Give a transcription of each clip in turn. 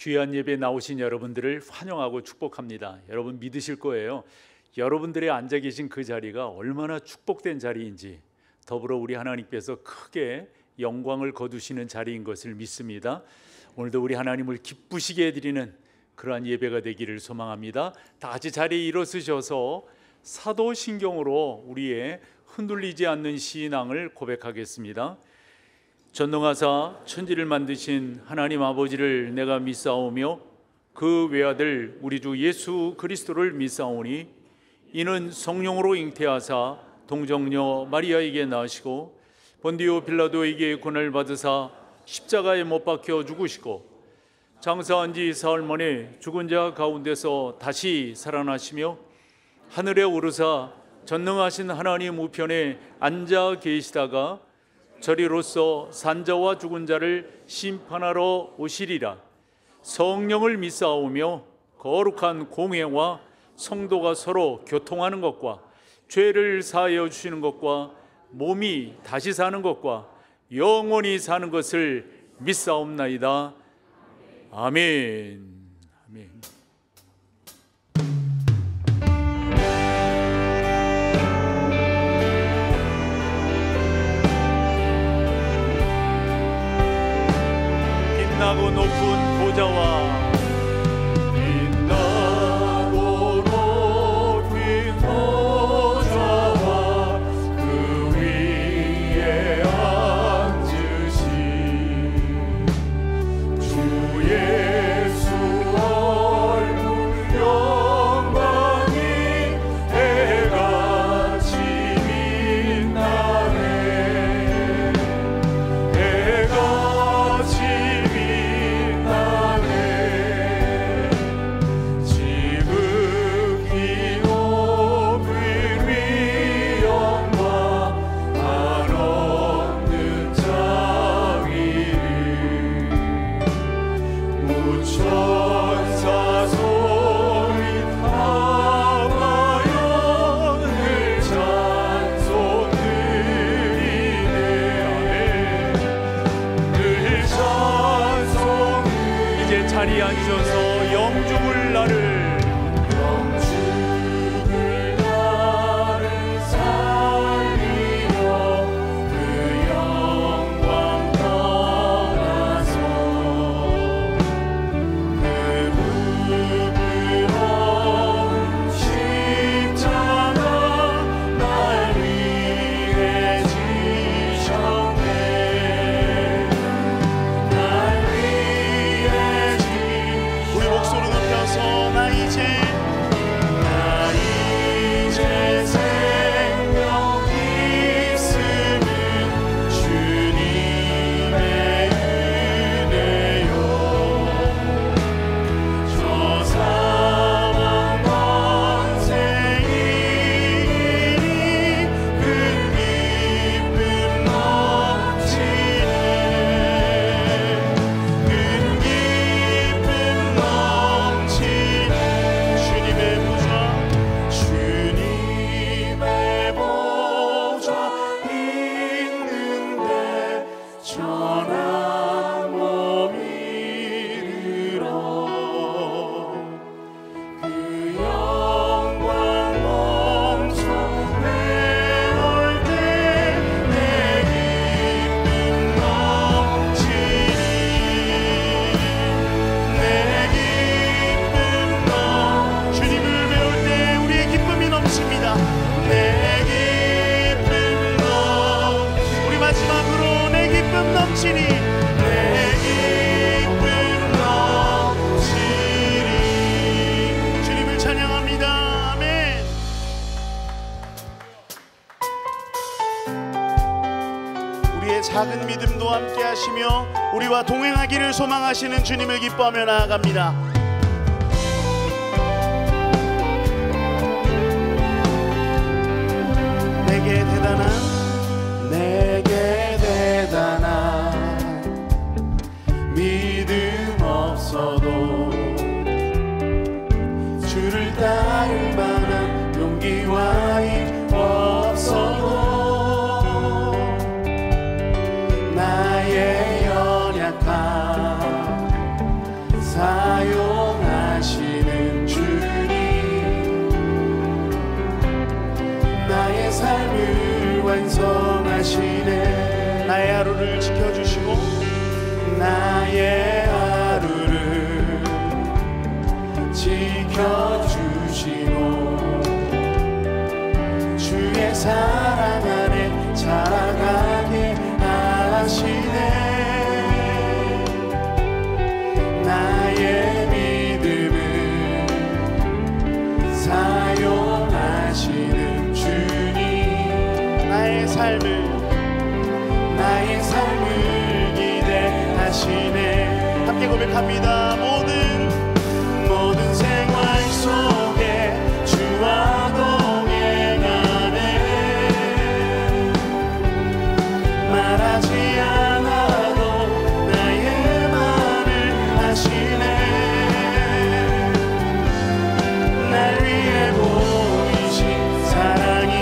귀한 예배에 나오신 여러분들을 환영하고 축복합니다. 여러분 믿으실 거예요. 여러분들이 앉아 계신 그 자리가 얼마나 축복된 자리인지, 더불어 우리 하나님께서 크게 영광을 거두시는 자리인 것을 믿습니다. 오늘도 우리 하나님을 기쁘시게 해드리는 그러한 예배가 되기를 소망합니다. 다 같이 자리에 일어서셔서 사도신경으로 우리의 흔들리지 않는 신앙을 고백하겠습니다. 전능하사 천지를 만드신 하나님 아버지를 내가 믿사오며 그 외아들 우리 주 예수 그리스도를 믿사오니 이는 성령으로 잉태하사 동정녀 마리아에게 나시고 본디오 빌라도에게 고난을 받으사 십자가에 못 박혀 죽으시고 장사한 지 사흘 만에 죽은 자 가운데서 다시 살아나시며 하늘에 오르사 전능하신 하나님 우편에 앉아 계시다가 저리로서 산자와 죽은 자를 심판하러 오시리라. 성령을 믿사오며 거룩한 공회와 성도가 서로 교통하는 것과 죄를 사하여 주시는 것과 몸이 다시 사는 것과 영원히 사는 것을 믿사옵나이다. 아멘. 아멘. 빛나고 높은 보좌와 자리에 앉으셔서 영죽을 나를 살리려 그 영광 떠나서 그 부끄러운 십자가 날 위해 지셨네. 작은 믿음도 함께 하시며 우리와 동행하기를 소망하시는 주님을 기뻐하며 나아갑니다. 내게 대단한 믿음 없어도 주를 따를 만한 용기와 힘 없어도 나의 연약함 사용하시는 주님, 나의 삶을 완성하시네. 나의 하루를 지켜주시고 나의 하루를 지켜주시고 주의 사랑 안에 자라가게 하시네. 나의 믿음을 사용하시는 주님, 나의 삶을 기대하시네. 함께 고백합니다. 모든 생활 속에 주와 동행하네. 말하지 않아도 나의 말을 하시네. 날 위해 보이신 사랑이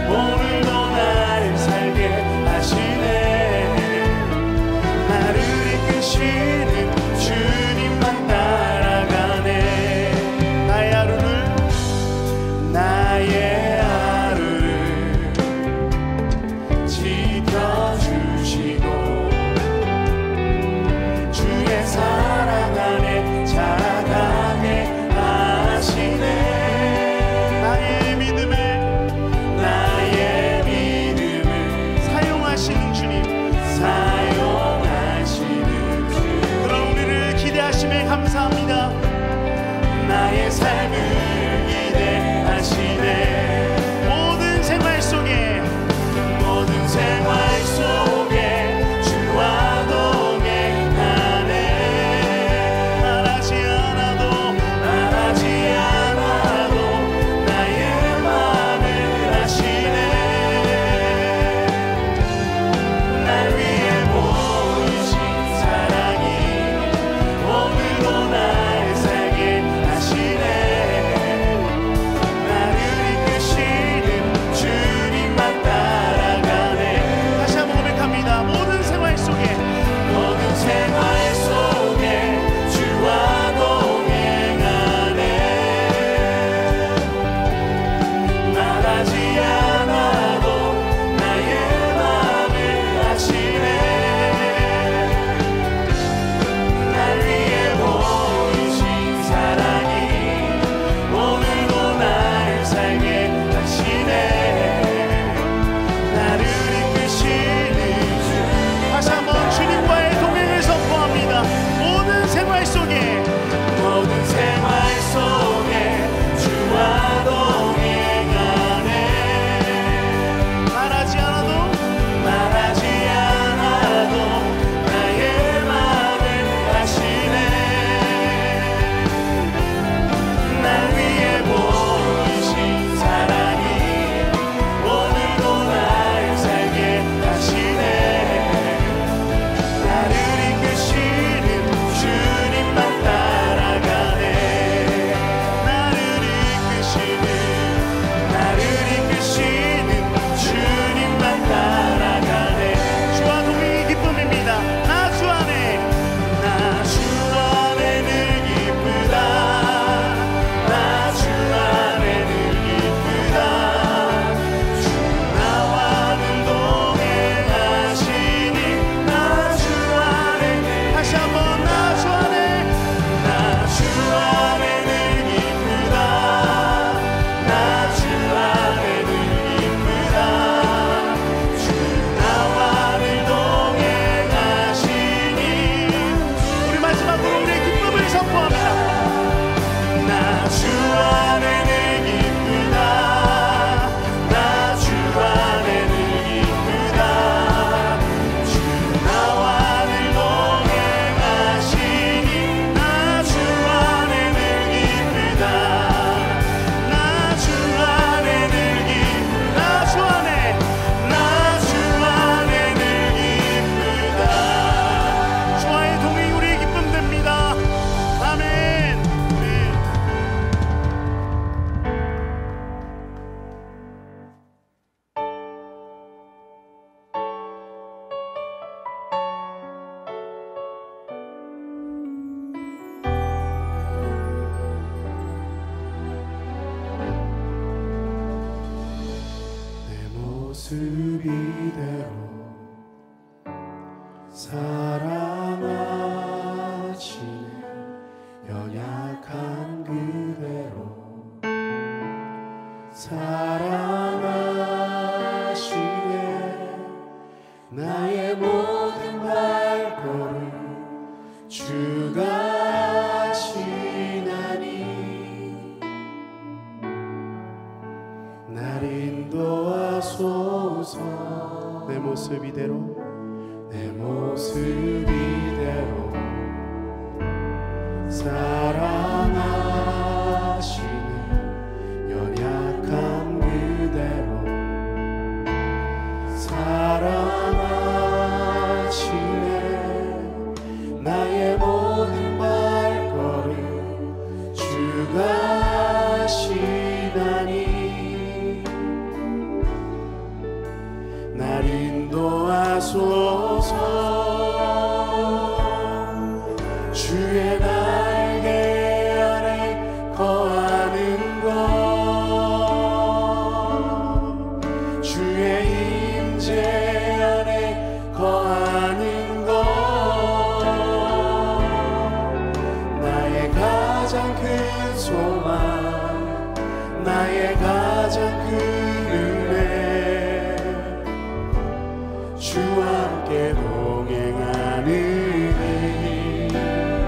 오늘도 날 살게 하시네. 나를 이끄시는 주님만 따라가네. 나의 하루를 지켜주시고 주의 사랑 안에 자라가게 하시네. 나의 믿음을 사용하시는 주님, 그런 우리를 기대하심에 감사합니다. 나의 삶을 기대하시네. 모든 생활 속에 주와 동행하네. 말하지 않아도 나의 맘을 아시네. 날 위해 보이신 사랑이 오늘도 날 살게 하시네. 모습 이대로 사랑하시네 연약한 그대로 사랑하시네 나의 모든 발걸음 주가 하시나니 날 인도하소서 내 모습 이대로 내 모습 이대로 사랑하시는 연약한 그대로 사랑하시네 나의 모든 발걸음 주가 하시나니 날 인도하소서 주의 날개 아래 거하는 것 주의 임재 안에 거하는 것 나의 가장 큰 소망 나의 가장 큰 은혜 주와 함께 동행하는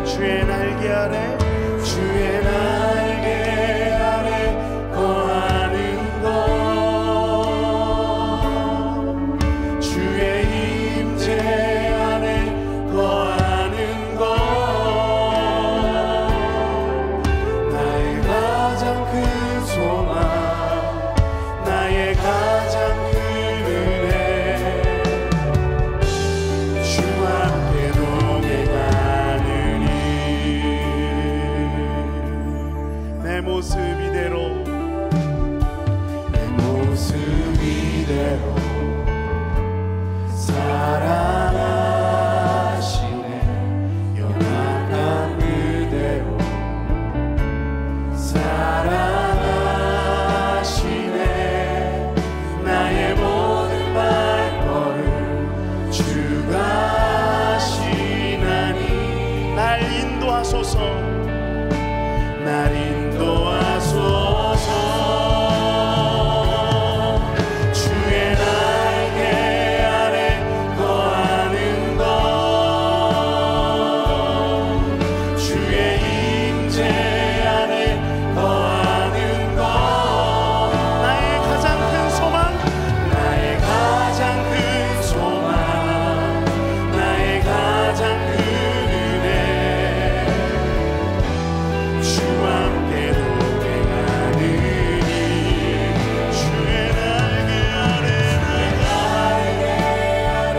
주의 날개 아래 주의 날개 아래 거하는 것 주의 임재 안에 거하는 것 나의 가장 큰 소망 나의 가장 큰 은혜 주와 함께 동행하는 내 모습 이대로 내 모습 이대로 사랑하시네 연약한 그대로 사랑하시네 나의 모든 발걸음 주가 하시나니 날 인도하소서 날 인도하소서 주의 날개 아래 거하는 것 주의 임재 안에 거하는 것 나의 가장 큰 소망 나의 가장 큰 소망 나의 가장 큰 은혜 주와 함께 동행하는 주의 날개 아래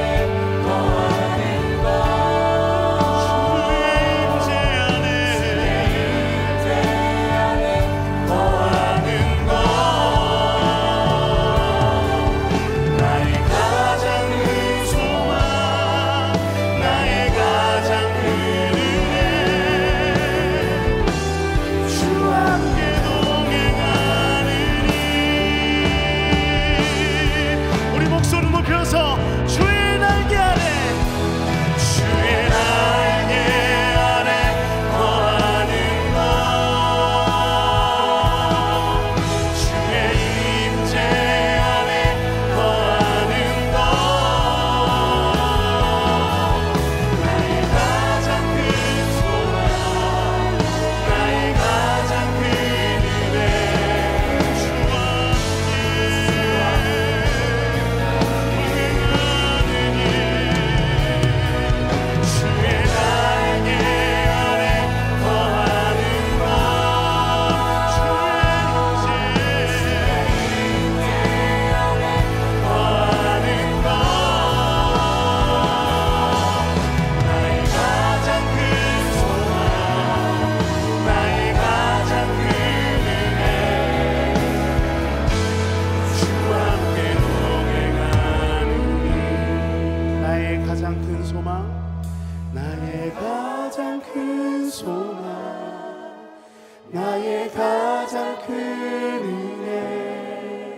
거하는 것 주의 임재 안에 거하는 것 나의 가장 큰 소망 나의 가장 큰 은혜 주와 함께 동행하느니 우리 목소리 높여서 주의 날개 아래 주의 날개 아래 거하는 것 주의 임재 안에 거하는 것 나의 가장 큰 소망 나의 가장 큰 은혜 주와 주의 날개 아래 거하는 것 나의 가장 큰 소망 나의 가장 큰 소망 나의 가장 큰 은혜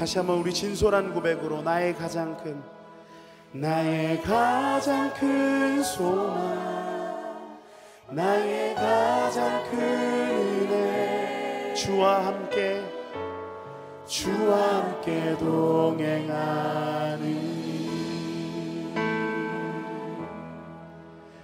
다시 한번 우리 진솔한 고백으로 나의 가장 큰 소망, 나의 가장 큰 은혜, 주와 함께 동행하는.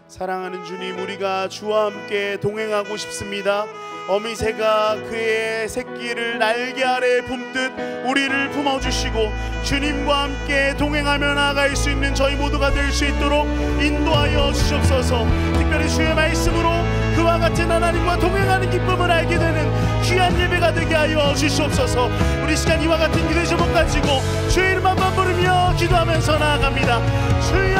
사랑하는 주님, 우리가 주와 함께 동행하고 싶습니다. 어미새가 그의 새끼를 날개 아래에 품듯 우리를 품어주시고 주님과 함께 동행하며 나아갈 수 있는 저희 모두가 될 수 있도록 인도하여 주시옵소서. 특별히 주의 말씀으로 그와 같은 하나님과 동행하는 기쁨을 알게 되는 귀한 예배가 되게 하여 주시옵소서. 우리 시간 이와 같은 기도의 제목 가지고 주의 이름 한번 부르며 기도하면서 나아갑니다. 주여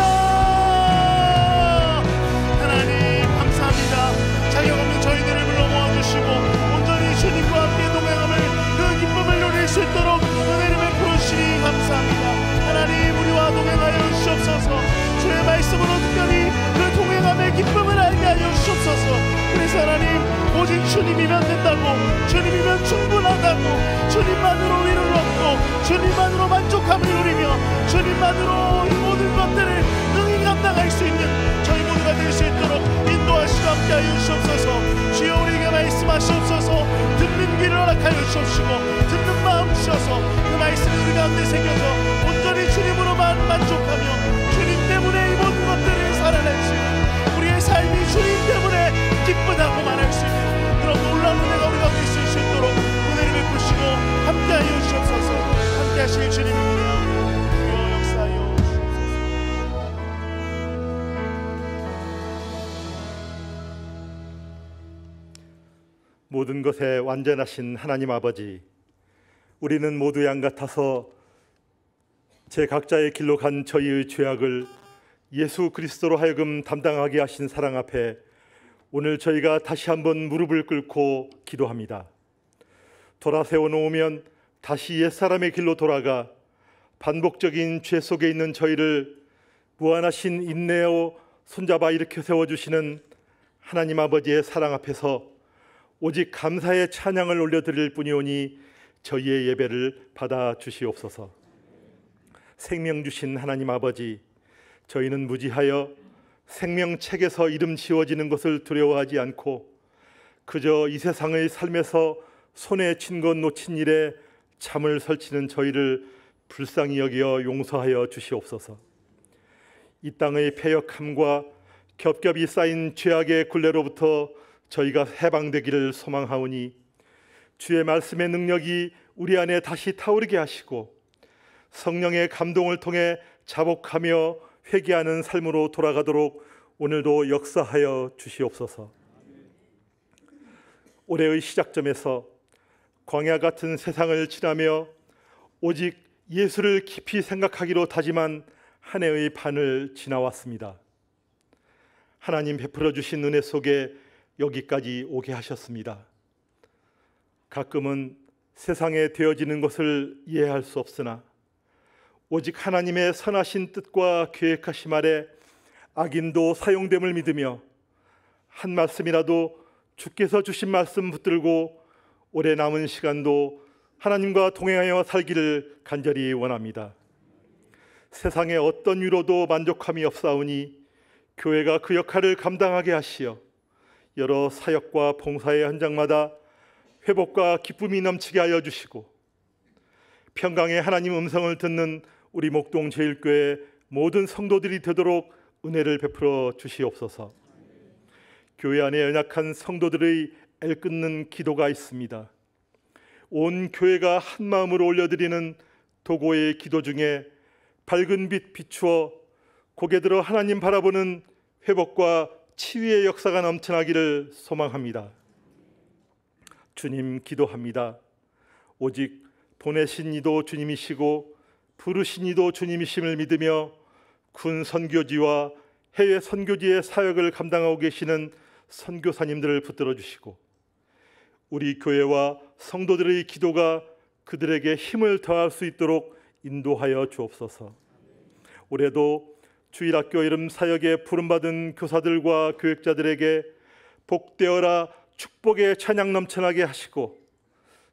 하나님 감사합니다. 자격 없는 저희들을 불러 모아주시고 온전히 주님과 함께 동행함을 그 기쁨을 누릴 수 있도록 은혜를 베풀어 주시니 감사합니다. 하나님 우리와 동행하여 주시옵소서. 주의 말씀으로 특별히 그 동행함의 기쁨을 알게 하여 주시옵소서. 그래서 하나님 오직 주님이면 된다고, 주님이면 충분하다고, 주님만으로 위로를 얻고 주님만으로 만족함을 누리며 주님만으로 이 모든 것들을 능히 감당할 수 있는 저희 모두가 될 수 있도록 인도하시고 함께하여 주시옵소서. 주여 우리에게 말씀하시옵소서. 듣는 귀를 허락하여 주시옵시고 듣는 마음 주셔서 그 말씀이 우리 가운데 새겨져 온전히 주님으로만 만족하며 주님 때문에 이 모든 것들을 살아낼 수 있는, 우리의 삶이 주님 때문에 기쁘다고 말할 수 있는 그런 놀라운 은혜가 우리 가운데 있을 수 있도록 은혜를 베푸시고 함께하여 주시옵소서. 함께하실 주님입니다. 주여 역사하여 모든 것에 완전하신 하나님 아버지, 우리는 모두 양 같아서 제 각자의 길로 간 저희의 죄악을 예수 그리스도로 하여금 담당하게 하신 사랑 앞에 오늘 저희가 다시 한번 무릎을 꿇고 기도합니다. 돌아세워 놓으면 다시 옛사람의 길로 돌아가 반복적인 죄 속에 있는 저희를 무한하신 인내로 손잡아 일으켜 세워주시는 하나님 아버지의 사랑 앞에서 오직 감사의 찬양을 올려드릴 뿐이오니 저희의 예배를 받아주시옵소서. 생명 주신 하나님 아버지, 저희는 무지하여 생명책에서 이름 지워지는 것을 두려워하지 않고 그저 이 세상의 삶에서 손에 쥔 것 놓친 일에 잠을 설치는 저희를 불쌍히 여겨 용서하여 주시옵소서. 이 땅의 패역함과 겹겹이 쌓인 죄악의 굴레로부터 저희가 해방되기를 소망하오니 주의 말씀의 능력이 우리 안에 다시 타오르게 하시고 성령의 감동을 통해 자복하며 회개하는 삶으로 돌아가도록 오늘도 역사하여 주시옵소서. 올해의 시작점에서 광야 같은 세상을 지나며 오직 예수를 깊이 생각하기로 다짐한 한 해의 반을 지나왔습니다. 하나님 베풀어 주신 은혜 속에 여기까지 오게 하셨습니다. 가끔은 세상에 되어지는 것을 이해할 수 없으나 오직 하나님의 선하신 뜻과 계획하심 아래 악인도 사용됨을 믿으며 한 말씀이라도 주께서 주신 말씀 붙들고 올해 남은 시간도 하나님과 동행하여 살기를 간절히 원합니다. 세상의 어떤 위로도 만족함이 없사오니 교회가 그 역할을 감당하게 하시어 여러 사역과 봉사의 현장마다 회복과 기쁨이 넘치게 하여 주시고 평강의 하나님 음성을 듣는 우리 목동 제일교회 모든 성도들이 되도록 은혜를 베풀어 주시옵소서. 교회 안에 연약한 성도들의 애끓는 기도가 있습니다. 온 교회가 한 마음으로 올려드리는 도고의 기도 중에 밝은 빛 비추어 고개 들어 하나님 바라보는 회복과 치유의 역사가 넘쳐나기를 소망합니다. 주님 기도합니다. 오직 보내신 이도 주님이시고 부르신 이도 주님이심을 믿으며 군 선교지와 해외 선교지의 사역을 감당하고 계시는 선교사님들을 붙들어 주시고 우리 교회와 성도들의 기도가 그들에게 힘을 더할 수 있도록 인도하여 주옵소서. 올해도 주일학교 이름 사역에 부름받은 교사들과 교육자들에게 복되어라 축복의 찬양 넘쳐나게 하시고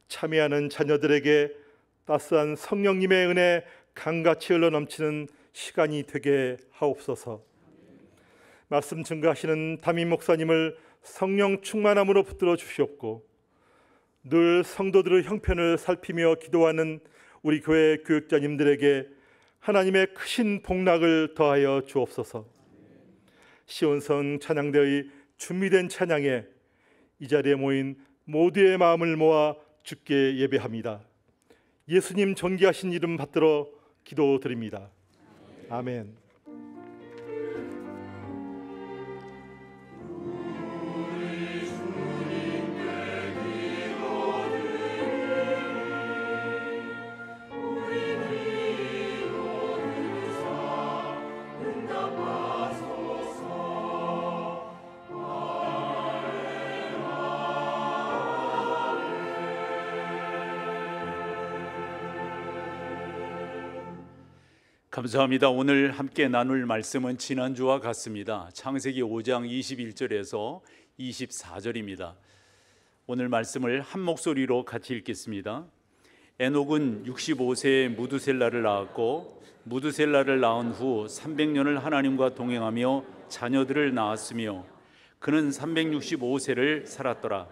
참여하는 자녀들에게 따스한 성령님의 은혜 강같이 흘러넘치는 시간이 되게 하옵소서. 말씀 증거하시는 담임 목사님을 성령 충만함으로 붙들어 주시옵고, 늘 성도들의 형편을 살피며 기도하는 우리 교회 교육자님들에게 하나님의 크신 복락을 더하여 주옵소서. 시온성 찬양대의 준비된 찬양에 이 자리에 모인 모두의 마음을 모아 주께 예배합니다. 예수님 존귀하신 이름 받들어 기도드립니다. 아멘. 감사합니다. 오늘 함께 나눌 말씀은 지난주와 같습니다. 창세기 5장 21절에서 24절입니다. 오늘 말씀을 한 목소리로 같이 읽겠습니다. 에녹은 65세에 무두셀라를 낳았고, 무두셀라를 낳은 후 300년을 하나님과 동행하며 자녀들을 낳았으며, 그는 365세를 살았더라.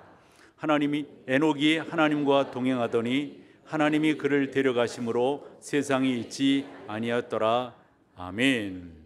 에녹이 하나님과 동행하더니 하나님이 그를 데려가심으로 세상이 있지 아니하였더라. 아멘.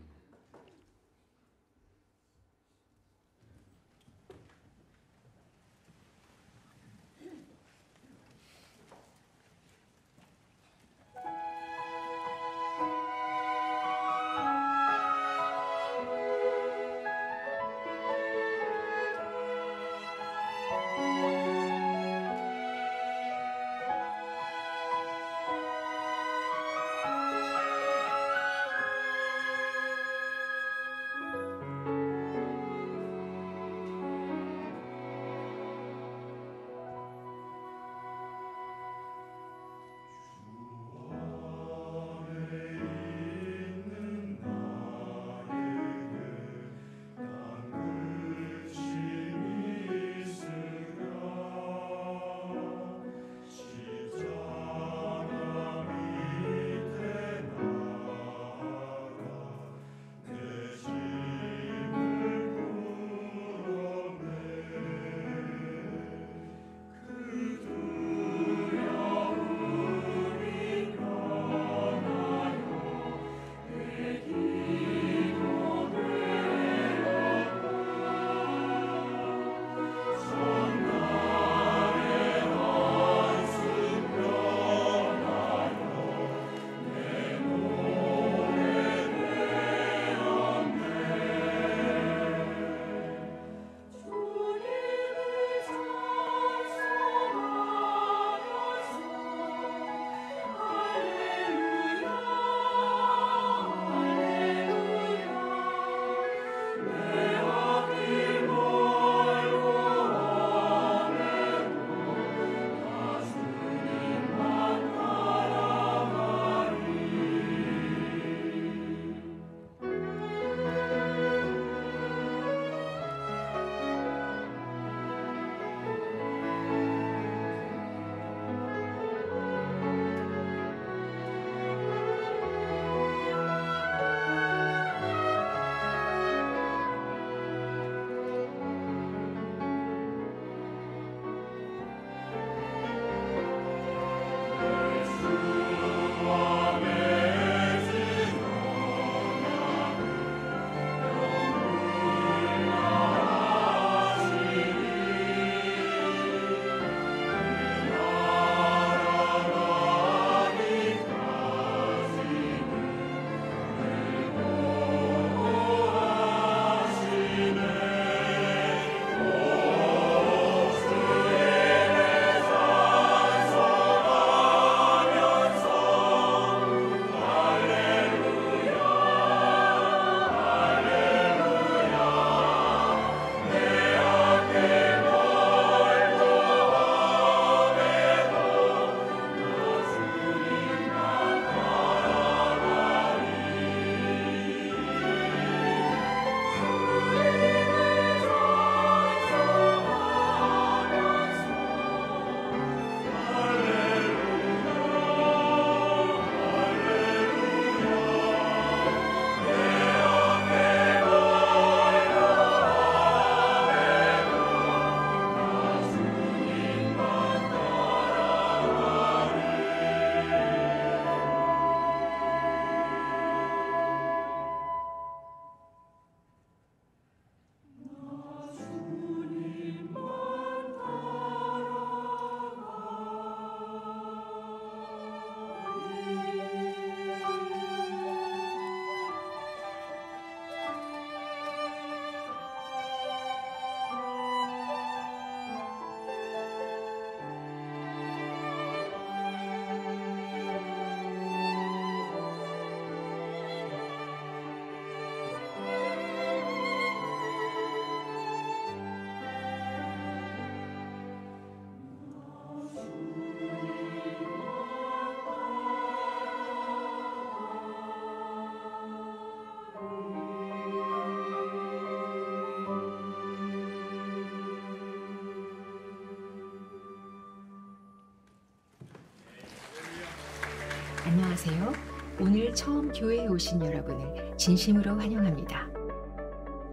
안녕하세요. 오늘 처음 교회에 오신 여러분을 진심으로 환영합니다.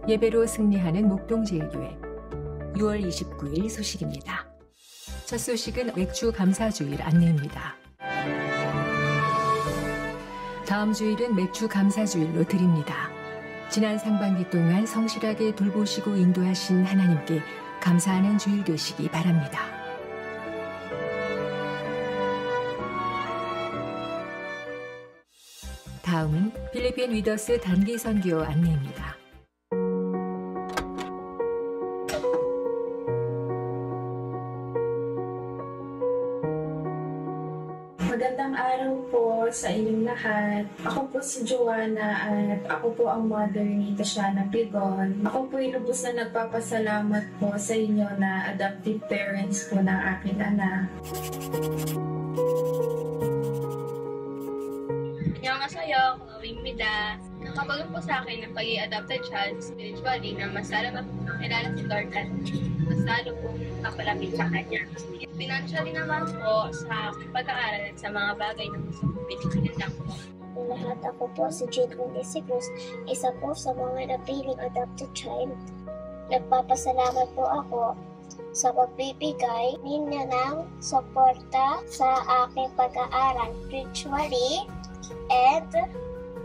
예배로 승리하는 목동제일교회 6월 29일 소식입니다. 첫 소식은 맥주 감사주일 안내입니다. 다음 주일은 맥주 감사주일로 드립니다. 지난 상반기 동안 성실하게 돌보시고 인도하신 하나님께 감사하는 주일 되시기 바랍니다. 다음은 필리핀 위더스 단기 선교 안내입니다. Magandang araw po sa inyong lahat. Ako po si Joanna at ako po ang mother ni Tatiana Pigon. Ako po ay lubos na nagpapasalamat po sa inyo na adoptive parents po ng aking anak. 안녕하세요. Wimida. Nakatulong po sa akin ng pag-i-adopted child spiritually na mas lalo makilala si Lord at mas lalo pong kapalapit sa Kanya. Financially naman po sa pag-aaral at sa mga bagay na gusto kong pilitin lang po. Lahat ako po si Jade Cruz, isa po sa mga napiling adopted child. Nagpapasalamat po ako sa pagbibigay ninyo ng suporta sa aking pag-aaral spiritually and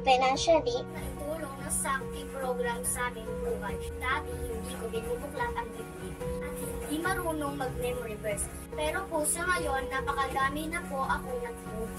financially. Tulong ng SACTI program sa aming buhay. Dati hindi ko binubuklat ang dibdib at hindi marunong mag-memory verse. Pero po sa ngayon, napakadami na po ako nag-move.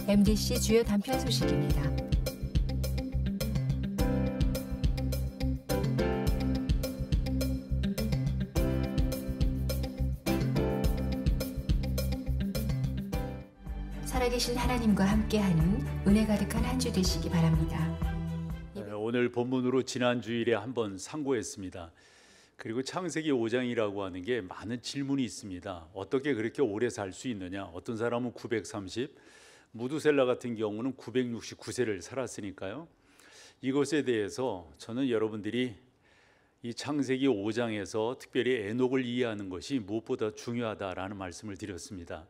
MBC 주요 단편 소식입니다. 살아계신 하나님과 함께하는 은혜 가득한 한 주 되시기 바랍니다. 오늘 본문으로 지난 주일에 한번 상고했습니다. 그리고 창세기 5장이라고 하는 게 많은 질문이 있습니다. 어떻게 그렇게 오래 살 수 있느냐? 어떤 사람은 930, 무두셀라 같은 경우는 969세를 살았으니까요. 이것에 대해서 저는 여러분들이 이 창세기 5장에서 특별히 에녹을 이해하는 것이 무엇보다 중요하다라는 말씀을 드렸습니다.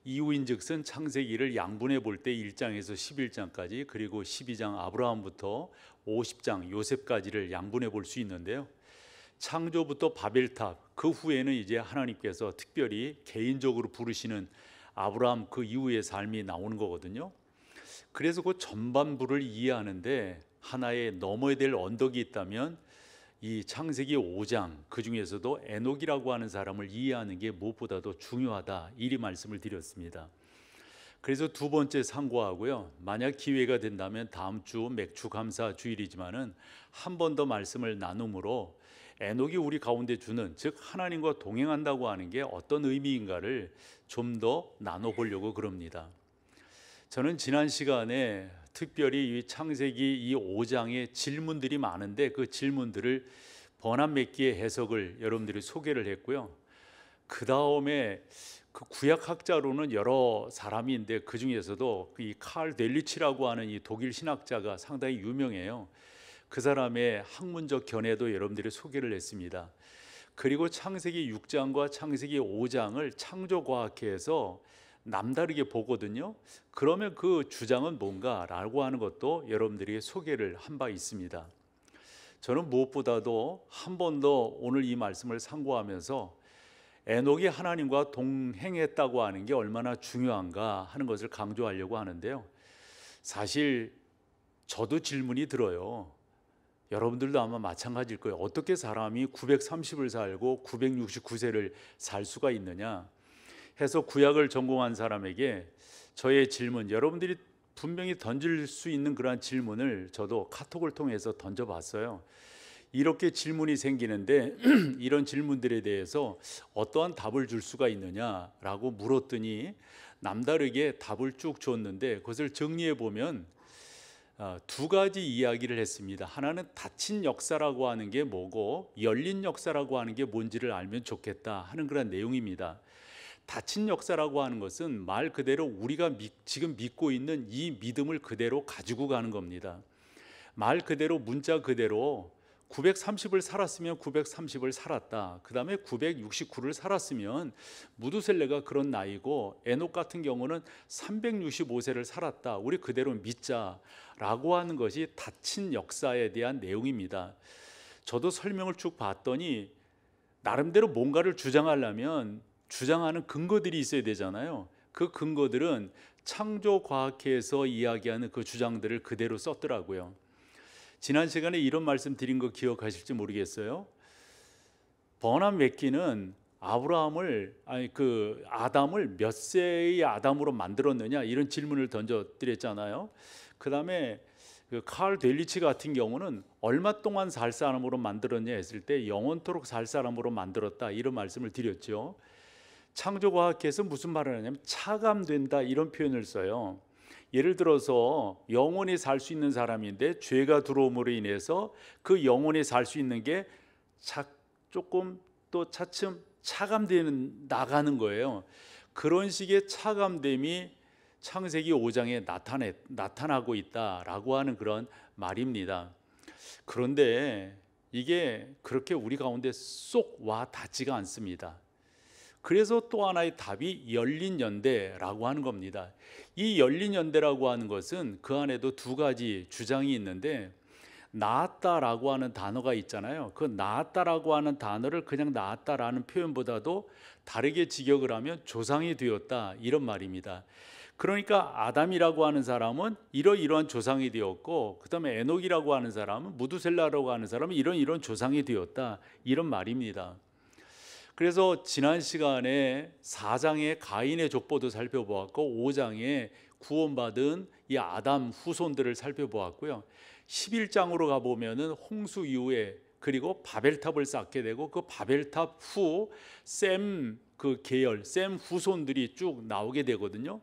이유인즉슨 창세기를 양분해 볼 때 1장에서 11장까지 그리고 12장 아브라함부터 50장 요셉까지를 양분해 볼 수 있는데요. 창조부터 바벨탑 그 후에는 이제 하나님께서 특별히 개인적으로 부르시는 아브라함 그 이후의 삶이 나오는 거거든요. 그래서 그 전반부를 이해하는데 하나의 넘어야 될 언덕이 있다면 이 창세기 5장 그 중에서도 에녹이라고 하는 사람을 이해하는 게 무엇보다도 중요하다 이리 말씀을 드렸습니다. 그래서 두 번째 상고하고요. 만약 기회가 된다면 다음 주 맥주 감사 주일이지만은 한 번 더 말씀을 나눔으로 에녹이 우리 가운데 주는 즉 하나님과 동행한다고 하는 게 어떤 의미인가를 좀 더 나눠보려고 그럽니다. 저는 지난 시간에 특별히 이 창세기 이 5장의 질문들이 많은데 그 질문들을 번안 몇 개의 해석을 여러분들이 소개를 했고요. 그 다음에 그 구약학자로는 여러 사람인데 그 중에서도 이 칼 델리치라고 하는 이 독일 신학자가 상당히 유명해요. 그 사람의 학문적 견해도 여러분들이 소개를 했습니다. 그리고 창세기 6장과 창세기 5장을 창조과학회에서 남다르게 보거든요. 그러면 그 주장은 뭔가라고 하는 것도 여러분들에게 소개를 한 바 있습니다. 저는 무엇보다도 한 번 더 오늘 이 말씀을 상고하면서 에녹이 하나님과 동행했다고 하는 게 얼마나 중요한가 하는 것을 강조하려고 하는데요. 사실 저도 질문이 들어요. 여러분들도 아마 마찬가지일 거예요. 어떻게 사람이 930을 살고 969세를 살 수가 있느냐? 해서 구약을 전공한 사람에게 저의 질문, 여러분들이 분명히 던질 수 있는 그러한 질문을 저도 카톡을 통해서 던져봤어요. 이렇게 질문이 생기는데 이런 질문들에 대해서 어떠한 답을 줄 수가 있느냐라고 물었더니 남다르게 답을 쭉 줬는데, 그것을 정리해 보면 두 가지 이야기를 했습니다. 하나는 닫힌 역사라고 하는 게 뭐고 열린 역사라고 하는 게 뭔지를 알면 좋겠다 하는 그런 내용입니다. 닫힌 역사라고 하는 것은 말 그대로 우리가 지금 믿고 있는 이 믿음을 그대로 가지고 가는 겁니다. 말 그대로, 문자 그대로 930을 살았으면 930을 살았다. 그 다음에 969를 살았으면 무두셀레가 그런 나이고 에녹 같은 경우는 365세를 살았다. 우리 그대로 믿자라고 하는 것이 닫힌 역사에 대한 내용입니다. 저도 설명을 쭉 봤더니 나름대로 뭔가를 주장하려면 주장하는 근거들이 있어야 되잖아요. 그 근거들은 창조과학회에서 이야기하는 그 주장들을 그대로 썼더라고요. 지난 시간에 이런 말씀 드린 거 기억하실지 모르겠어요. 버남 맥기는 아담을 몇 세의 아담으로 만들었느냐 이런 질문을 던져드렸잖아요. 그 다음에 칼 델리치 같은 경우는 얼마 동안 살 사람으로 만들었냐 했을 때 영원토록 살 사람으로 만들었다 이런 말씀을 드렸죠. 창조과학에서 무슨 말을 하냐면 차감된다 이런 표현을 써요. 예를 들어서 영원히 살 수 있는 사람인데 죄가 들어옴으로 인해서 그 영원히 살 수 있는 게 조금 또 차츰 차감되는 나가는 거예요. 그런 식의 차감됨이 창세기 5장에 나타나고 있다라고 하는 그런 말입니다. 그런데 이게 그렇게 우리 가운데 쏙 와 닿지가 않습니다. 그래서 또 하나의 답이 열린 연대라고 하는 겁니다. 이 열린 연대라고 하는 것은 그 안에도 두 가지 주장이 있는데, 나았다라고 하는 단어가 있잖아요. 그 나았다라고 하는 단어를 그냥 나았다라는 표현보다도 다르게 직역을 하면 조상이 되었다 이런 말입니다. 그러니까 아담이라고 하는 사람은 이러이러한 조상이 되었고, 그 다음에 에녹이라고 하는 사람은, 무두셀라라고 하는 사람은 이런 조상이 되었다 이런 말입니다. 그래서 지난 시간에 4장의 가인의 족보도 살펴보았고 5장에 구원받은 이 아담 후손들을 살펴보았고요. 11장으로 가보면은 홍수 이후에 그리고 바벨탑을 쌓게 되고 그 바벨탑 후 셈 후손들이 쭉 나오게 되거든요.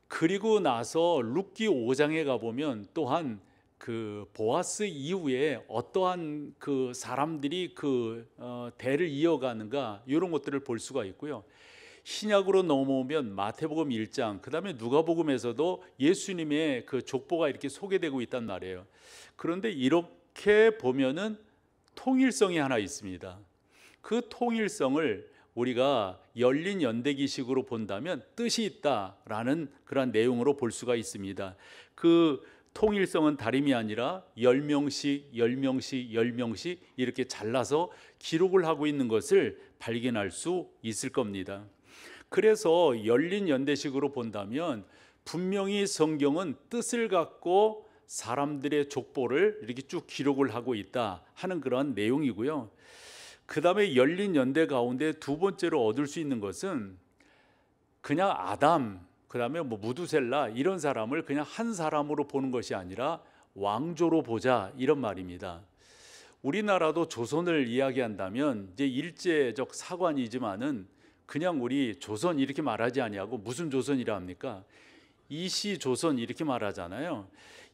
그리고 나서 룻기 5장에 가보면 또한 그 보아스 이후에 어떠한 그 사람들이 대를 이어가는가 이런 것들을 볼 수가 있고요. 신약으로 넘어오면 마태복음 1장, 그 다음에 누가복음에서도 예수님의 그 족보가 이렇게 소개되고 있단 말이에요. 그런데 이렇게 보면은 통일성이 하나 있습니다. 그 통일성을 우리가 열린 연대기식으로 본다면 뜻이 있다라는 그런 내용으로 볼 수가 있습니다. 그 통일성은 다름이 아니라 10명씩 이렇게 잘라서 기록을 하고 있는 것을 발견할 수 있을 겁니다. 그래서 열린 연대식으로 본다면 분명히 성경은 뜻을 갖고 사람들의 족보를 이렇게 쭉 기록을 하고 있다 하는 그런 내용이고요. 그 다음에 열린 연대 가운데 두 번째로 얻을 수 있는 것은 그냥 아담, 그 다음에 무두셀라 이런 사람을 그냥 한 사람으로 보는 것이 아니라 왕조로 보자 이런 말입니다. 우리나라도 조선을 이야기한다면 이제 일제적 사관이지만은 그냥 우리 조선 이렇게 말하지 아니하고 무슨 조선이라 합니까? 이시 조선 이렇게 말하잖아요.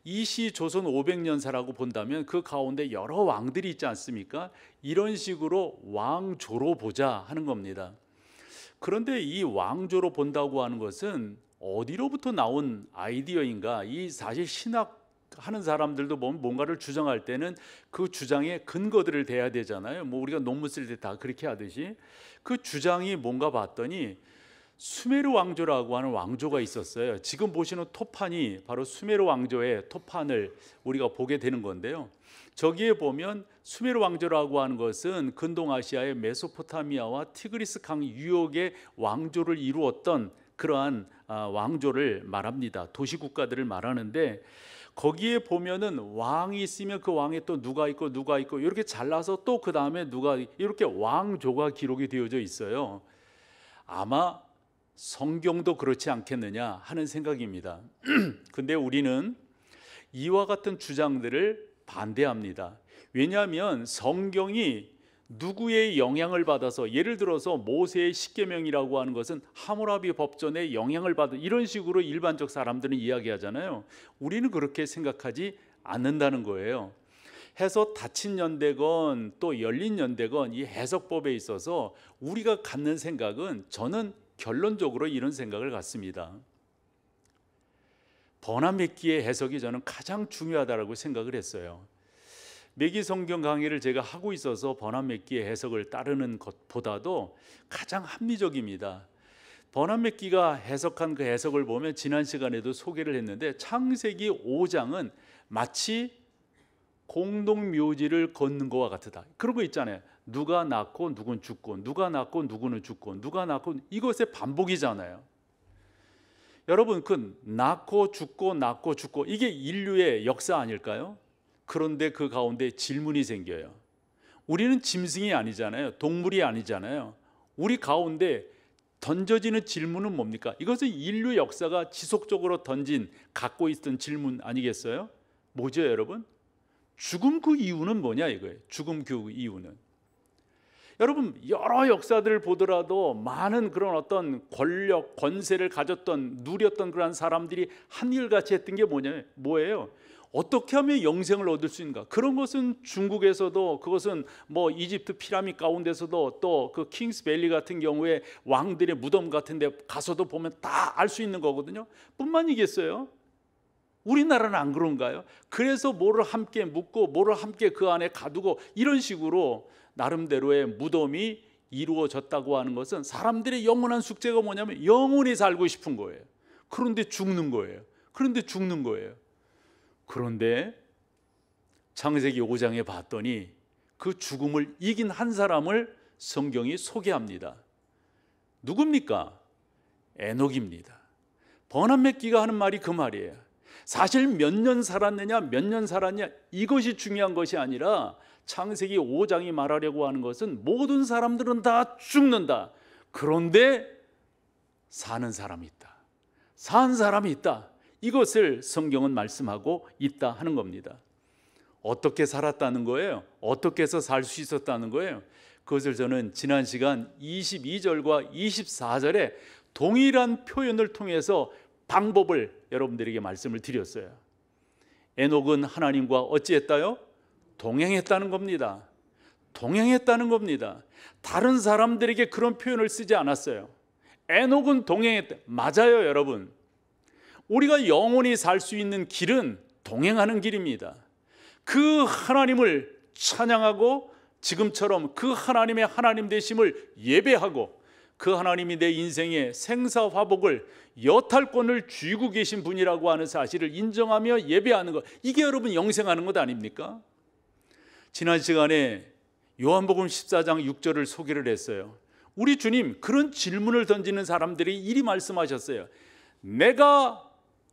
이시 조선 500년사라고 본다면 그 가운데 여러 왕들이 있지 않습니까? 이런 식으로 왕조로 보자 하는 겁니다. 그런데 이 왕조로 본다고 하는 것은 어디로부터 나온 아이디어인가? 이 사실 신학 하는 사람들도 보면 뭔가를 주장할 때는 그 주장에 근거들을 대야 되잖아요. 우리가 논문 쓸 때 다 그렇게 하듯이 그 주장이 뭔가 봤더니 수메르 왕조라고 하는 왕조가 있었어요. 지금 보시는 토판이 바로 수메르 왕조의 토판을 우리가 보게 되는 건데요. 저기에 보면 수메르 왕조라고 하는 것은 근동아시아의 메소포타미아와 티그리스 강 유역의 왕조를 이루었던 그러한 왕조를 말합니다. 도시국가들을 말하는데 거기에 보면은 왕이 있으면 그 왕에 또 누가 있고 이렇게 잘라서 또 그 다음에 누가 이렇게 왕조가 기록이 되어져 있어요. 아마 성경도 그렇지 않겠느냐 하는 생각입니다. 근데 우리는 이와 같은 주장들을 반대합니다. 왜냐하면 성경이 누구의 영향을 받아서, 예를 들어서 모세의 십계명이라고 하는 것은 하무라비 법전의 영향을 받은, 이런 식으로 일반적 사람들은 이야기하잖아요. 우리는 그렇게 생각하지 않는다는 거예요. 해서 닫힌 연대건 또 열린 연대건 이 해석법에 있어서 우리가 갖는 생각은, 저는 결론적으로 이런 생각을 갖습니다. 번화맺기의 해석이 저는 가장 중요하다고 생각을 했어요. 매기 성경 강의를 제가 하고 있어서 번화맺기의 해석을 따르는 것보다도 가장 합리적입니다. 번화맺기가 해석한 그 해석을 보면 지난 시간에도 소개를 했는데, 창세기 5장은 마치 공동묘지를 걷는 것과 같다. 그런 거 있잖아요. 누가 낳고 누군 죽고, 누가 낳고 누구는 죽고, 누가 낳고, 이것의 반복이잖아요. 여러분, 그 낳고 죽고 낳고 죽고, 이게 인류의 역사 아닐까요? 그런데 그 가운데 질문이 생겨요. 우리는 짐승이 아니잖아요. 동물이 아니잖아요. 우리 가운데 던져지는 질문은 뭡니까? 이것은 인류 역사가 지속적으로 갖고 있던 질문 아니겠어요? 뭐죠, 여러분? 죽음 그 이유는 뭐냐 이거예요. 죽음 그 이유는. 여러분, 여러 역사들을 보더라도 많은 그런 어떤 권력, 권세를 누렸던 그런 사람들이 한일같이 했던 게 뭐예요? 어떻게 하면 영생을 얻을 수 있는가? 그런 것은 중국에서도, 그것은 뭐 이집트 피라미드 가운데서도, 또 그 킹스밸리 같은 경우에 왕들의 무덤 같은 데 가서도 보면 다 알 수 있는 거거든요. 뿐만이겠어요? 우리나라는 안 그런가요? 그래서 뭐를 함께 묻고 뭐를 함께 그 안에 가두고, 이런 식으로 나름대로의 무덤이 이루어졌다고 하는 것은 사람들의 영원한 숙제가 뭐냐면 영원히 살고 싶은 거예요. 그런데 죽는 거예요. 그런데 창세기 5장에 봤더니 그 죽음을 이긴 한 사람을 성경이 소개합니다. 누굽니까? 에녹입니다. 번화맺기가 하는 말이 그 말이에요. 사실 몇 년 살았느냐, 이것이 중요한 것이 아니라, 창세기 5장이 말하려고 하는 것은 모든 사람들은 다 죽는다. 그런데 사는 사람이 있다. 산 사람이 있다. 이것을 성경은 말씀하고 있다 하는 겁니다. 어떻게 살았다는 거예요? 어떻게 해서 살 수 있었다는 거예요? 그것을 저는 지난 시간 22절과 24절에 동일한 표현을 통해서 방법을 여러분들에게 말씀을 드렸어요. 에녹은 하나님과 어찌했다요? 동행했다는 겁니다. 다른 사람들에게 그런 표현을 쓰지 않았어요. 에녹은 동행했다. 맞아요, 여러분. 우리가 영원히 살 수 있는 길은 동행하는 길입니다. 그 하나님을 찬양하고, 지금처럼 그 하나님의 하나님 되심을 예배하고, 그 하나님이 내 인생의 생사화복을, 여탈권을 쥐고 계신 분이라고 하는 사실을 인정하며 예배하는 것, 이게 여러분 영생하는 것 아닙니까? 지난 시간에 요한복음 14장 6절을 소개를 했어요. 우리 주님 그런 질문을 던지는 사람들이 이리 말씀하셨어요. 내가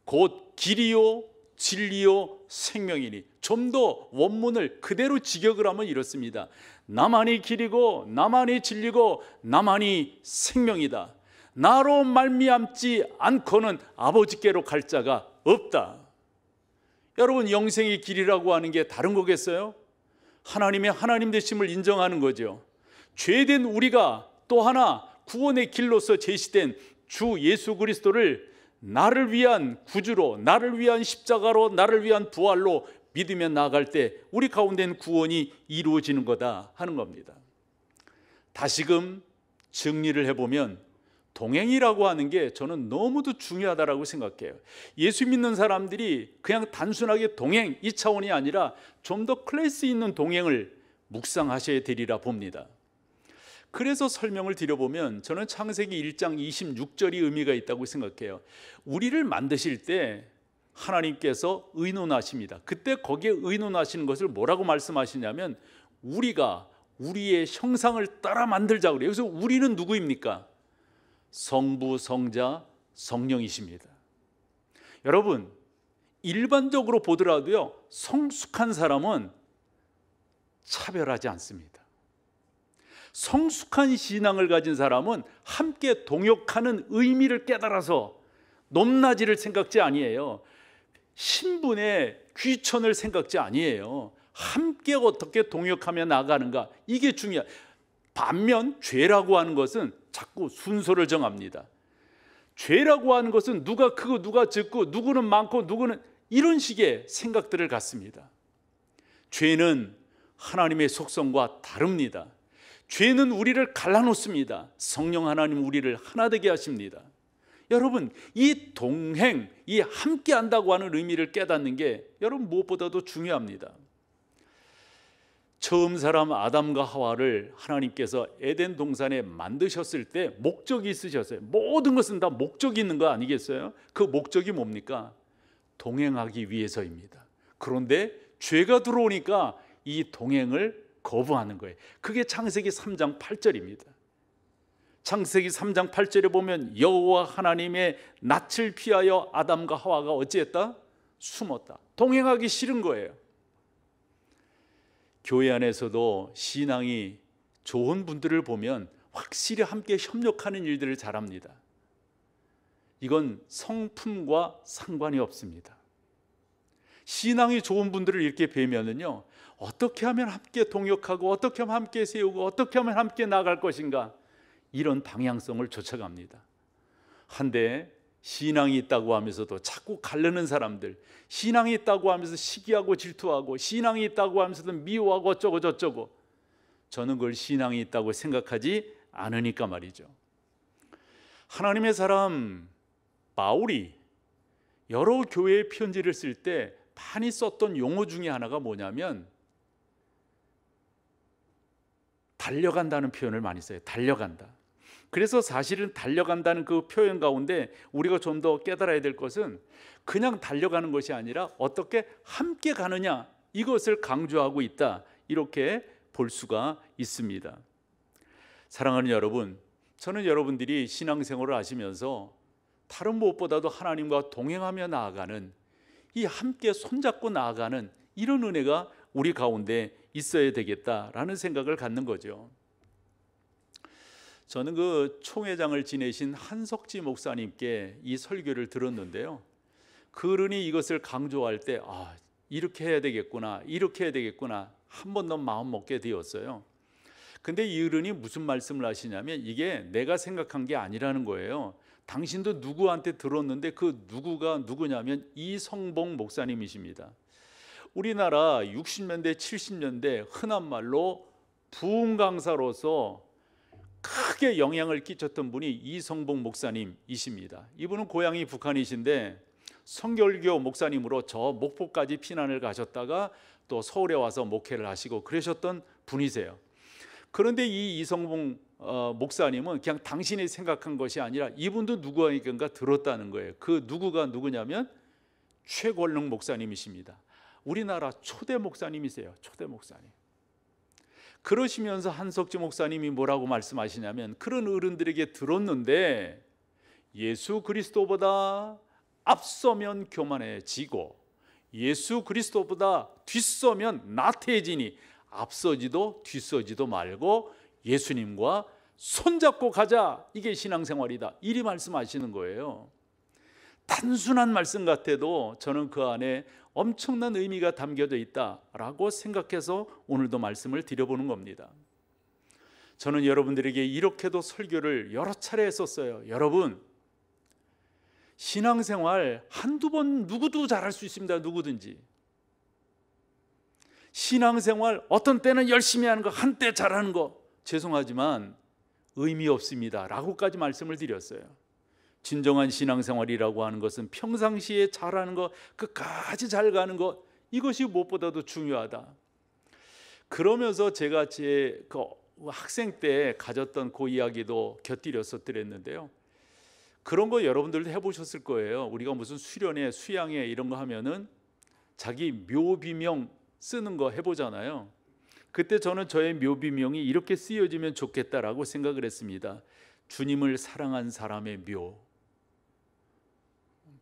곧 길이요 진리요 생명이니. 좀 더 원문을 그대로 직역을 하면 이렇습니다. 나만이 길이고 나만이 진리고 나만이 생명이다. 나로 말미암지 않고는 아버지께로 갈 자가 없다. 여러분, 영생의 길이라고 하는 게 다른 거겠어요? 하나님의 하나님 되심을 인정하는 거죠. 죄된 우리가 또 하나 구원의 길로서 제시된 주 예수 그리스도를 나를 위한 구주로, 나를 위한 십자가로, 나를 위한 부활로 믿으며 나아갈 때 우리 가운데는 구원이 이루어지는 거다 하는 겁니다. 다시금 정리를 해보면 동행이라고 하는 게 저는 너무도 중요하다고 생각해요. 예수 믿는 사람들이 그냥 단순하게 동행 이 차원이 아니라 좀 더 클래스 있는 동행을 묵상하셔야 되리라 봅니다. 그래서 설명을 드려보면 저는 창세기 1장 26절이 의미가 있다고 생각해요. 우리를 만드실 때 하나님께서 의논하십니다. 그때 거기에 의논하시는 것을 뭐라고 말씀하시냐면 우리가 우리의 형상을 따라 만들자 그래요. 그래서 우리는 누구입니까? 성부, 성자, 성령이십니다. 여러분, 일반적으로 보더라도요, 성숙한 사람은 차별하지 않습니다. 성숙한 신앙을 가진 사람은 함께 동역하는 의미를 깨달아서 높낮이를 생각지 아니에요. 신분의 귀천을 생각지 아니에요. 함께 어떻게 동역하며 나가는가, 이게 중요해요. 반면 죄라고 하는 것은 자꾸 순서를 정합니다. 죄라고 하는 것은 누가 크고 누가 적고 누구는 많고 누구는, 이런 식의 생각들을 갖습니다. 죄는 하나님의 속성과 다릅니다. 죄는 우리를 갈라놓습니다. 성령 하나님 우리를 하나 되게 하십니다. 여러분, 이 동행, 이 함께 한다고 하는 의미를 깨닫는 게 여러분 무엇보다도 중요합니다. 처음 사람 아담과 하와를 하나님께서 에덴 동산에 만드셨을 때 목적이 있으셨어요. 모든 것은 다 목적이 있는 거 아니겠어요? 그 목적이 뭡니까? 동행하기 위해서입니다. 그런데 죄가 들어오니까 이 동행을 거부하는 거예요. 그게 창세기 3장 8절입니다. 창세기 3장 8절에 보면 여호와 하나님의 낯을 피하여 아담과 하와가 어찌했다? 숨었다. 동행하기 싫은 거예요. 교회 안에서도 신앙이 좋은 분들을 보면 확실히 함께 협력하는 일들을 잘합니다. 이건 성품과 상관이 없습니다. 신앙이 좋은 분들을 이렇게 뵈면은요, 어떻게 하면 함께 동역하고 어떻게 하면 함께 세우고 어떻게 하면 함께 나갈 것인가, 이런 방향성을 쫓아갑니다. 한데 신앙이 있다고 하면서도 자꾸 가르는 사람들, 신앙이 있다고 하면서 시기하고 질투하고, 신앙이 있다고 하면서도 미워하고 어쩌고 저쩌고, 저는 그걸 신앙이 있다고 생각하지 않으니까 말이죠. 하나님의 사람 바울이 여러 교회에 편지를 쓸 때 많이 썼던 용어 중에 하나가 뭐냐면 달려간다는 표현을 많이 써요. 달려간다. 그래서 사실은 달려간다는 그 표현 가운데 우리가 좀 더 깨달아야 될 것은 그냥 달려가는 것이 아니라 어떻게 함께 가느냐, 이것을 강조하고 있다, 이렇게 볼 수가 있습니다. 사랑하는 여러분, 저는 여러분들이 신앙생활을 하시면서 다른 무엇보다도 하나님과 동행하며 나아가는, 이 함께 손잡고 나아가는 이런 은혜가 우리 가운데 있어야 되겠다라는 생각을 갖는 거죠. 저는 그 총회장을 지내신 한석지 목사님께 이 설교를 들었는데요, 그분이 이것을 강조할 때 이렇게 해야 되겠구나, 이렇게 해야 되겠구나, 한 번 더 마음 먹게 되었어요. 근데 이 어른이 무슨 말씀을 하시냐면 이게 내가 생각한 게 아니라는 거예요. 당신도 누구한테 들었는데 그 누구가 누구냐면 이성봉 목사님이십니다. 우리나라 60년대 70년대 흔한 말로 부흥 강사로서 크게 영향을 끼쳤던 분이 이성봉 목사님이십니다. 이분은 고향이 북한이신데 성결교 목사님으로 저 목포까지 피난을 가셨다가 또 서울에 와서 목회를 하시고 그러셨던 분이세요. 그런데 이 이성봉 목사님은 그냥 당신이 생각한 것이 아니라 이분도 누구에게인가 들었다는 거예요. 그 누구가 누구냐면 최권능 목사님이십니다. 우리나라 초대 목사님이세요. 초대 목사님. 그러시면서 한석지 목사님이 뭐라고 말씀하시냐면, 그런 어른들에게 들었는데 예수 그리스도보다 앞서면 교만해지고 예수 그리스도보다 뒤서면 나태해지니 앞서지도 뒤서지도 말고 예수님과 손잡고 가자, 이게 신앙생활이다, 이리 말씀하시는 거예요. 단순한 말씀 같아도 저는 그 안에 엄청난 의미가 담겨져 있다라고 생각해서 오늘도 말씀을 드려보는 겁니다. 저는 여러분들에게 이렇게도 설교를 여러 차례 했었어요. 여러분, 신앙생활 한두 번 누구도 잘할 수 있습니다. 누구든지. 신앙생활 어떤 때는 열심히 하는 거, 한때 잘하는 거 죄송하지만 의미 없습니다 라고까지 말씀을 드렸어요. 진정한 신앙생활이라고 하는 것은 평상시에 잘하는 것, 끝까지 잘 가는 것, 이것이 무엇보다도 중요하다. 그러면서 제가 제 학생 때 가졌던 그 이야기도 곁들여서 드렸는데요, 그런 거 여러분들도 해보셨을 거예요. 우리가 무슨 수련회, 수양회 이런 거 하면은 자기 묘비명 쓰는 거 해보잖아요. 그때 저는 저의 묘비명이 이렇게 쓰여지면 좋겠다라고 생각을 했습니다. 주님을 사랑한 사람의 묘.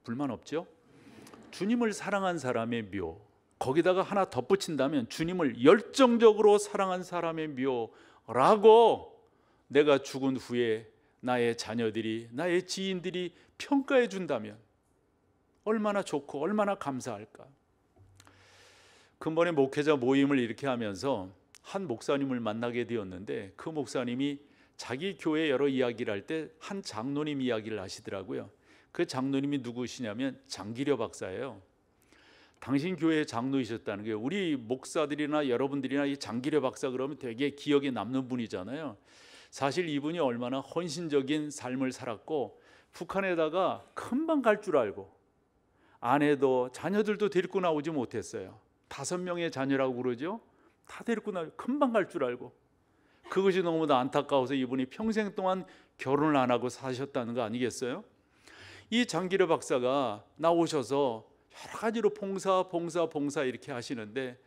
불만 없죠? 주님을 사랑한 사람의 묘. 거기다가 하나 덧붙인다면 주님을 열정적으로 사랑한 사람의 묘. 라고 내가 죽은 후에 나의 자녀들이, 나의 지인들이 평가해 준다면 얼마나 좋고 얼마나 감사할까. 근본의 목회자 모임을 이렇게 하면서 한 목사님을 만나게 되었는데, 그 목사님이 자기 교회 여러 이야기를 할 때 한 장로님 이야기를 하시더라고요. 그 장로님이 누구시냐면 장기려 박사예요. 당신 교회의 장로이셨다는 게, 우리 목사들이나 여러분들이나 이 장기려 박사 그러면 되게 기억에 남는 분이잖아요. 사실 이분이 얼마나 헌신적인 삶을 살았고, 북한에다가 금방 갈 줄 알고 아내도 자녀들도 데리고 나오지 못했어요. 5명의 자녀라고 그러죠. 다 데리고 나오고 금방 갈 줄 알고, 그것이 너무나 안타까워서 이분이 평생 동안 결혼을 안 하고 사셨다는 거 아니겠어요? 이 장기려 박사가 나오셔서 여러 가지로 봉사 이렇게 하시는데,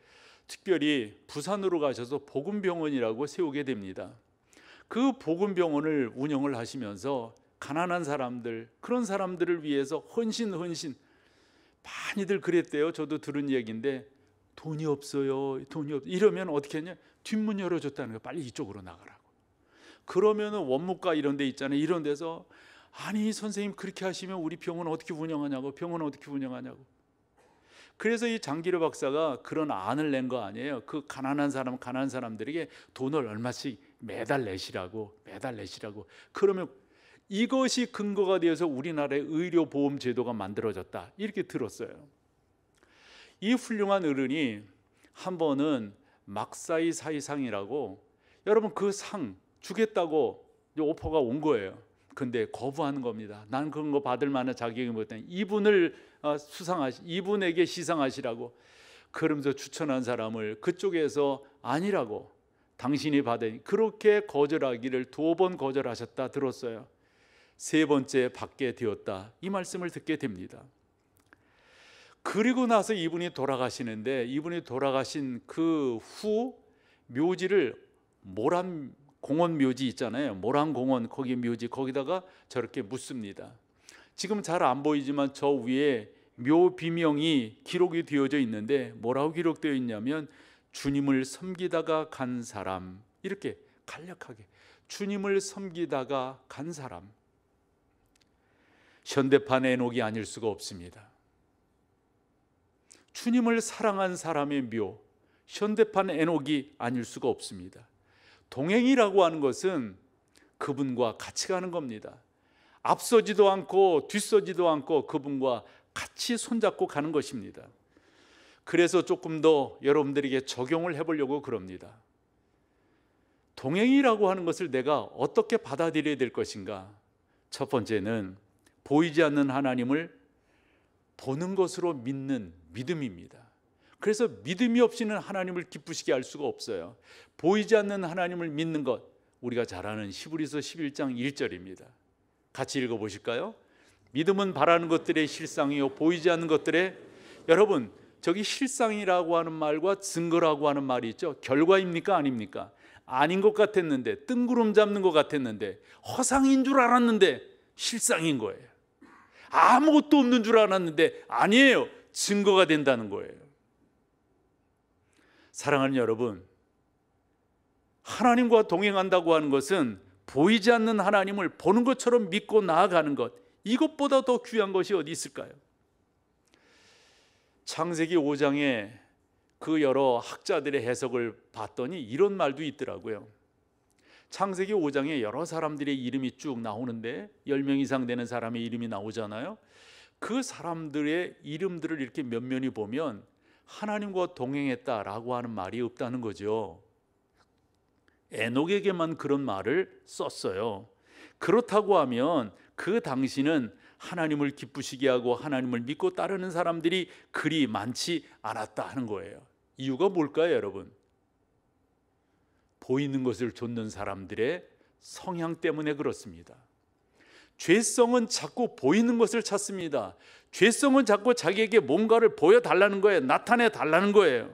특별히 부산으로 가셔서 복음병원이라고 세우게 됩니다. 그 복음병원을 운영을 하시면서 가난한 사람들, 그런 사람들을 위해서 헌신 많이들 그랬대요. 저도 들은 얘기인데, 돈이 없어요. 이러면 어떻게 했냐? 뒷문 열어줬다는 거예요. 빨리 이쪽으로 나가라고. 그러면은 원무과 이런 데 있잖아요. 이런 데서, 아니 선생님 그렇게 하시면 우리 병원 어떻게 운영하냐고. 그래서 이 장기려 박사가 그런 안을 낸 거 아니에요. 그 가난한 사람들에게 돈을 얼마씩 매달 내시라고. 그러면 이것이 근거가 되어서 우리나라의 의료보험 제도가 만들어졌다, 이렇게 들었어요. 이 훌륭한 어른이 한 번은 막사이 사이상이라고, 여러분 그 상 주겠다고 오퍼가 온 거예요. 근데 거부하는 겁니다. 난 그런 거 받을 만한 자격이 못하니 이분을 이분에게 시상하시라고. 그러면서 추천한 사람을 그쪽에서 아니라고, 당신이 받으니, 그렇게 거절하기를 2번 거절하셨다 들었어요. 3번째 받게 되었다, 이 말씀을 듣게 됩니다. 그리고 나서 이분이 돌아가시는데, 이분이 돌아가신 그 후 묘지를, 모란 공원 묘지 있잖아요. 모란 공원 거기 묘지, 거기다가 저렇게 묻습니다. 지금 잘 안 보이지만 저 위에 묘 비명이 기록이 되어져 있는데, 뭐라고 기록되어 있냐면 주님을 섬기다가 간 사람, 이렇게 간략하게 주님을 섬기다가 간 사람. 현대판 에녹이 아닐 수가 없습니다. 주님을 사랑한 사람의 묘, 현대판 에녹이 아닐 수가 없습니다. 동행이라고 하는 것은 그분과 같이 가는 겁니다. 앞서지도 않고 뒤서지도 않고 그분과 같이 손잡고 가는 것입니다. 그래서 조금 더 여러분들에게 적용을 해보려고 그럽니다. 동행이라고 하는 것을 내가 어떻게 받아들여야 될 것인가? 첫 번째는 보이지 않는 하나님을 보는 것으로 믿는 믿음입니다. 그래서 믿음이 없이는 하나님을 기쁘시게 할 수가 없어요. 보이지 않는 하나님을 믿는 것, 우리가 잘 아는 히브리서 11장 1절입니다. 같이 읽어보실까요? 믿음은 바라는 것들의 실상이요 보이지 않는 것들의, 여러분 저기 실상이라고 하는 말과 증거라고 하는 말이 있죠. 결과입니까 아닙니까? 아닌 것 같았는데, 뜬구름 잡는 것 같았는데, 허상인 줄 알았는데 실상인 거예요. 아무것도 없는 줄 알았는데 아니에요. 증거가 된다는 거예요. 사랑하는 여러분, 하나님과 동행한다고 하는 것은 보이지 않는 하나님을 보는 것처럼 믿고 나아가는 것, 이것보다 더 귀한 것이 어디 있을까요? 창세기 5장에 그 여러 학자들의 해석을 봤더니 이런 말도 있더라고요. 창세기 5장에 여러 사람들의 이름이 쭉 나오는데 10명 이상 되는 사람의 이름이 나오잖아요. 그 사람들의 이름들을 이렇게 면면히 보면 하나님과 동행했다라고 하는 말이 없다는 거죠. 에녹에게만 그런 말을 썼어요. 그렇다고 하면 그 당시는 하나님을 기쁘시게 하고 하나님을 믿고 따르는 사람들이 그리 많지 않았다 하는 거예요. 이유가 뭘까요, 여러분? 보이는 것을 좇는 사람들의 성향 때문에 그렇습니다. 죄성은 자꾸 보이는 것을 찾습니다. 죄성은 자꾸 자기에게 뭔가를 보여달라는 거예요. 나타내 달라는 거예요.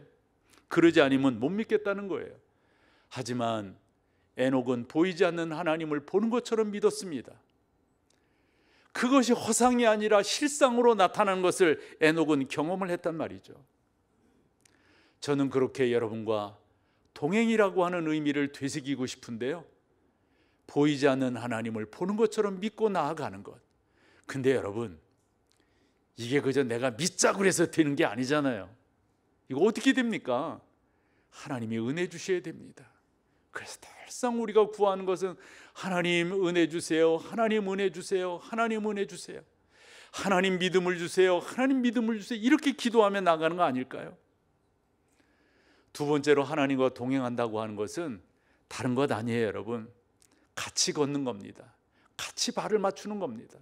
그러지 않으면 못 믿겠다는 거예요. 하지만 에녹은 보이지 않는 하나님을 보는 것처럼 믿었습니다. 그것이 허상이 아니라 실상으로 나타나는 것을 에녹은 경험을 했단 말이죠. 저는 그렇게 여러분과 동행이라고 하는 의미를 되새기고 싶은데요. 보이지 않는 하나님을 보는 것처럼 믿고 나아가는 것. 근데 여러분, 이게 그저 내가 믿자고 해서 되는 게 아니잖아요. 이거 어떻게 됩니까? 하나님이 은혜 주셔야 됩니다. 그래서 늘상 우리가 구하는 것은 하나님 은혜 주세요, 하나님 은혜 주세요, 하나님 은혜 주세요, 하나님 믿음을 주세요, 하나님 믿음을 주세요, 이렇게 기도하며 나가는 거 아닐까요? 두 번째로 하나님과 동행한다고 하는 것은 다른 것 아니에요. 여러분, 같이 걷는 겁니다. 같이 발을 맞추는 겁니다.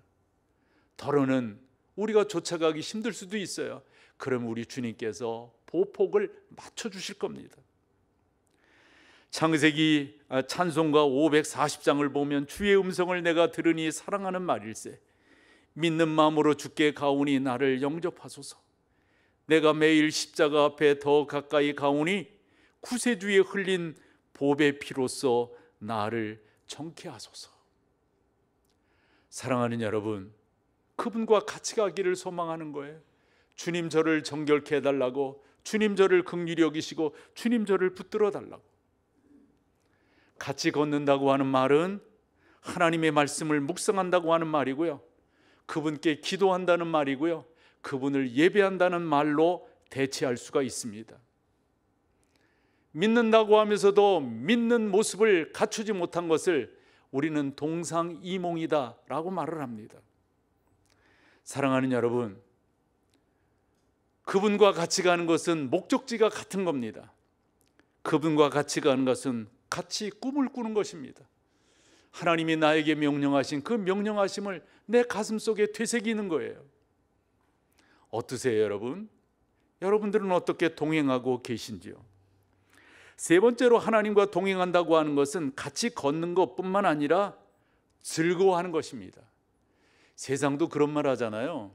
더러는 우리가 쫓아가기 힘들 수도 있어요. 그럼 우리 주님께서 보폭을 맞춰주실 겁니다. 창세기 찬송가 540장을 보면 주의 음성을 내가 들으니 사랑하는 말일세, 믿는 마음으로 주께 가오니 나를 영접하소서. 내가 매일 십자가 앞에 더 가까이 가오니 구세주에 흘린 보배 피로써 나를 정케 하소서. 사랑하는 여러분, 그분과 같이 가기를 소망하는 거예요. 주님 저를 정결케 해달라고, 주님 저를 긍휼히 여기시고, 주님 저를 붙들어 달라고. 같이 걷는다고 하는 말은 하나님의 말씀을 묵상한다고 하는 말이고요, 그분께 기도한다는 말이고요, 그분을 예배한다는 말로 대체할 수가 있습니다. 믿는다고 하면서도 믿는 모습을 갖추지 못한 것을 우리는 동상이몽이다 라고 말을 합니다. 사랑하는 여러분, 그분과 같이 가는 것은 목적지가 같은 겁니다. 그분과 같이 가는 것은 같이 꿈을 꾸는 것입니다. 하나님이 나에게 명령하신 그 명령하심을 내 가슴속에 되새기는 거예요. 어떠세요, 여러분? 여러분들은 어떻게 동행하고 계신지요? 세 번째로 하나님과 동행한다고 하는 것은 같이 걷는 것뿐만 아니라 즐거워하는 것입니다. 세상도 그런 말 하잖아요.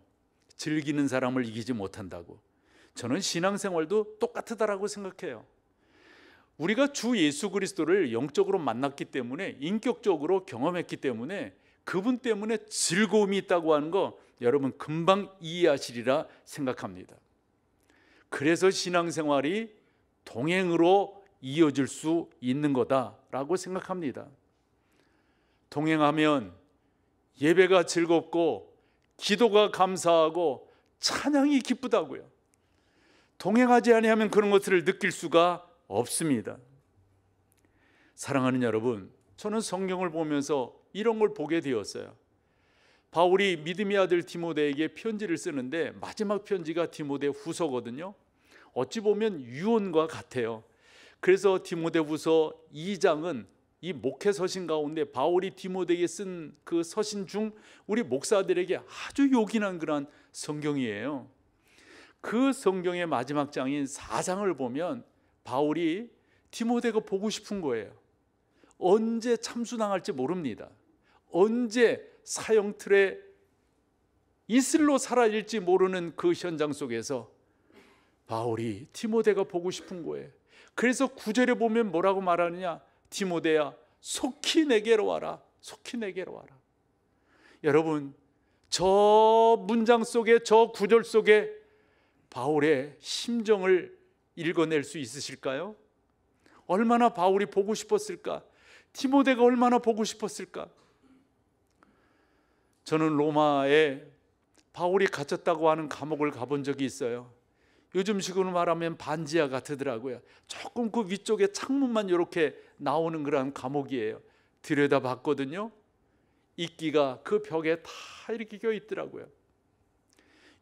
즐기는 사람을 이기지 못한다고. 저는 신앙생활도 똑같다라고 생각해요. 우리가 주 예수 그리스도를 영적으로 만났기 때문에, 인격적으로 경험했기 때문에, 그분 때문에 즐거움이 있다고 하는 거 여러분 금방 이해하시리라 생각합니다. 그래서 신앙생활이 동행으로 이어질 수 있는 거다라고 생각합니다. 동행하면 예배가 즐겁고 기도가 감사하고 찬양이 기쁘다고요. 동행하지 아니하면 그런 것들을 느낄 수가 없습니다. 사랑하는 여러분, 저는 성경을 보면서 이런 걸 보게 되었어요. 바울이 믿음의 아들 디모데에게 편지를 쓰는데 마지막 편지가 디모데 후서거든요. 어찌 보면 유언과 같아요. 그래서 디모데 후서 2장은 이 목회 서신 가운데 바울이 디모데에게 쓴 그 서신 중 우리 목사들에게 아주 요긴한 그런 성경이에요. 그 성경의 마지막 장인 4장을 보면 바울이 디모데가 보고 싶은 거예요. 언제 참수당할지 모릅니다. 언제 사형틀에 이슬로 사라질지 모르는 그 현장 속에서 바울이 디모데가 보고 싶은 거예요. 그래서 9절에 보면 뭐라고 말하느냐? 디모데야, 속히 내게로 와라. 속히 내게로 와라. 여러분, 저 문장 속에, 저 구절 속에 바울의 심정을 읽어낼 수 있으실까요? 얼마나 바울이 보고 싶었을까? 디모데가 얼마나 보고 싶었을까? 저는 로마에 바울이 갇혔다고 하는 감옥을 가본 적이 있어요. 요즘식으로 말하면 반지하 같더라고요. 조금 그 위쪽에 창문만 이렇게 나오는 그런 감옥이에요. 들여다봤거든요. 이끼가 그 벽에 다 이렇게 껴 있더라고요.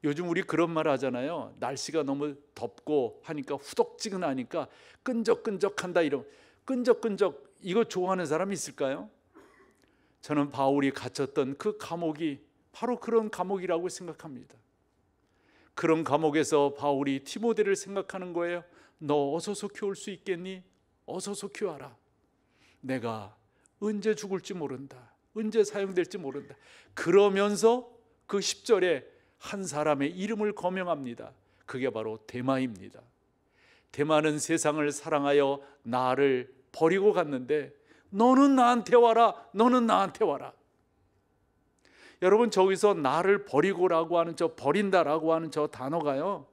요즘 우리 그런 말 하잖아요. 날씨가 너무 덥고 하니까 후덥지근하니까 끈적끈적한다. 이런 끈적끈적, 이거 좋아하는 사람이 있을까요? 저는 바울이 갇혔던 그 감옥이 바로 그런 감옥이라고 생각합니다. 그런 감옥에서 바울이 디모데를 생각하는 거예요. 너 어서 속히 올 수 있겠니? 어서 속히 와라. 내가 언제 죽을지 모른다. 언제 사용될지 모른다. 그러면서 그 10절에 한 사람의 이름을 거명합니다. 그게 바로 데마입니다. 데마는 세상을 사랑하여 나를 버리고 갔는데 너는 나한테 와라. 너는 나한테 와라. 여러분, 저기서 나를 버리고라고 하는 저 버린다라고 하는 저 단어가요,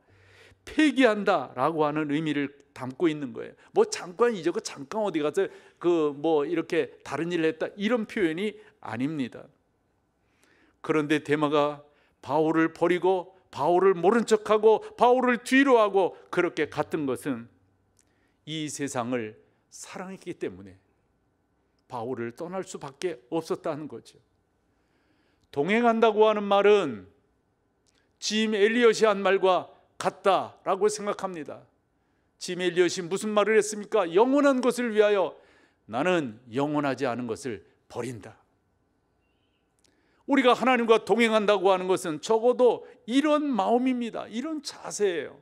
폐기한다라고 하는 의미를 담고 있는 거예요. 뭐 잠깐 잊었고 잠깐 어디 가서 이렇게 다른 일을 했다, 이런 표현이 아닙니다. 그런데 데마가 바울을 버리고 바울을 모른 척하고 바울을 뒤로 하고 그렇게 갔던 것은 이 세상을 사랑했기 때문에 바울을 떠날 수밖에 없었다는 거죠. 동행한다고 하는 말은 짐 엘리엇이 한 말과 같다라고 생각합니다. 짐 엘리엇이 무슨 말을 했습니까? 영원한 것을 위하여 나는 영원하지 않은 것을 버린다. 우리가 하나님과 동행한다고 하는 것은 적어도 이런 마음입니다. 이런 자세예요.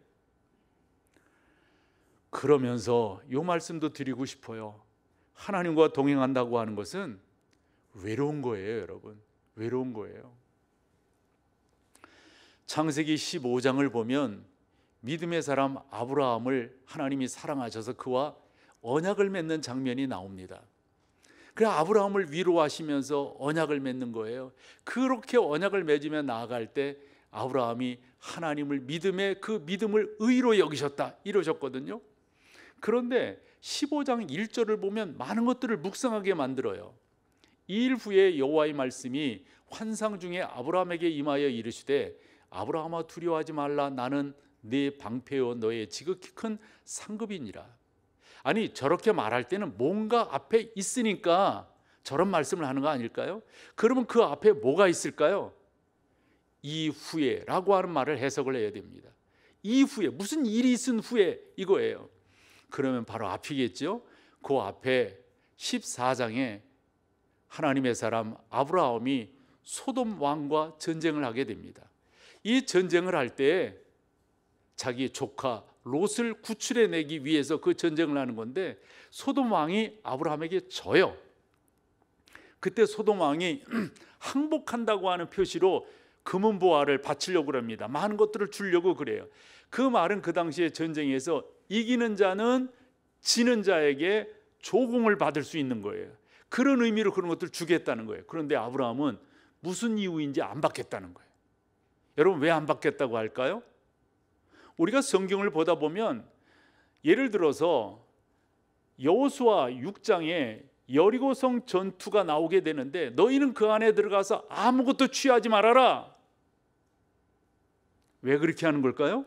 그러면서 이 말씀도 드리고 싶어요. 하나님과 동행한다고 하는 것은 외로운 거예요, 여러분. 외로운 거예요. 창세기 15장을 보면 믿음의 사람 아브라함을 하나님이 사랑하셔서 그와 언약을 맺는 장면이 나옵니다. 그래 아브라함을 위로하시면서 언약을 맺는 거예요. 그렇게 언약을 맺으며 나아갈 때 아브라함이 하나님을 그 믿음을 의로 여기셨다 이러셨거든요. 그런데 15장 1절을 보면 많은 것들을 묵상하게 만들어요. 2일 후에 여호와의 말씀이 환상 중에 아브라함에게 임하여 이르시되 아브라함아 두려워하지 말라. 나는 네 방패요 너의 지극히 큰 상급이니라. 아니 저렇게 말할 때는 뭔가 앞에 있으니까 저런 말씀을 하는 거 아닐까요? 그러면 그 앞에 뭐가 있을까요? 이후에 라고 하는 말을 해석을 해야 됩니다. 이후에 무슨 일이 있은 후에 이거예요. 그러면 바로 앞이겠죠. 그 앞에 14장에 하나님의 사람 아브라함이 소돔 왕과 전쟁을 하게 됩니다. 이 전쟁을 할 때 자기 조카 롯을 구출해내기 위해서 그 전쟁을 하는 건데 소돔 왕이 아브라함에게 져요. 그때 소돔 왕이 항복한다고 하는 표시로 금은 보화를 바치려고 합니다. 많은 것들을 주려고 그래요. 그 말은 그 당시에 전쟁에서 이기는 자는 지는 자에게 조공을 받을 수 있는 거예요. 그런 의미로 그런 것들을 주겠다는 거예요. 그런데 아브라함은 무슨 이유인지 안 받겠다는 거예요. 여러분 왜 안 받겠다고 할까요? 우리가 성경을 보다 보면 예를 들어서 여호수아 6장에 여리고성 전투가 나오게 되는데 너희는 그 안에 들어가서 아무것도 취하지 말아라. 왜 그렇게 하는 걸까요?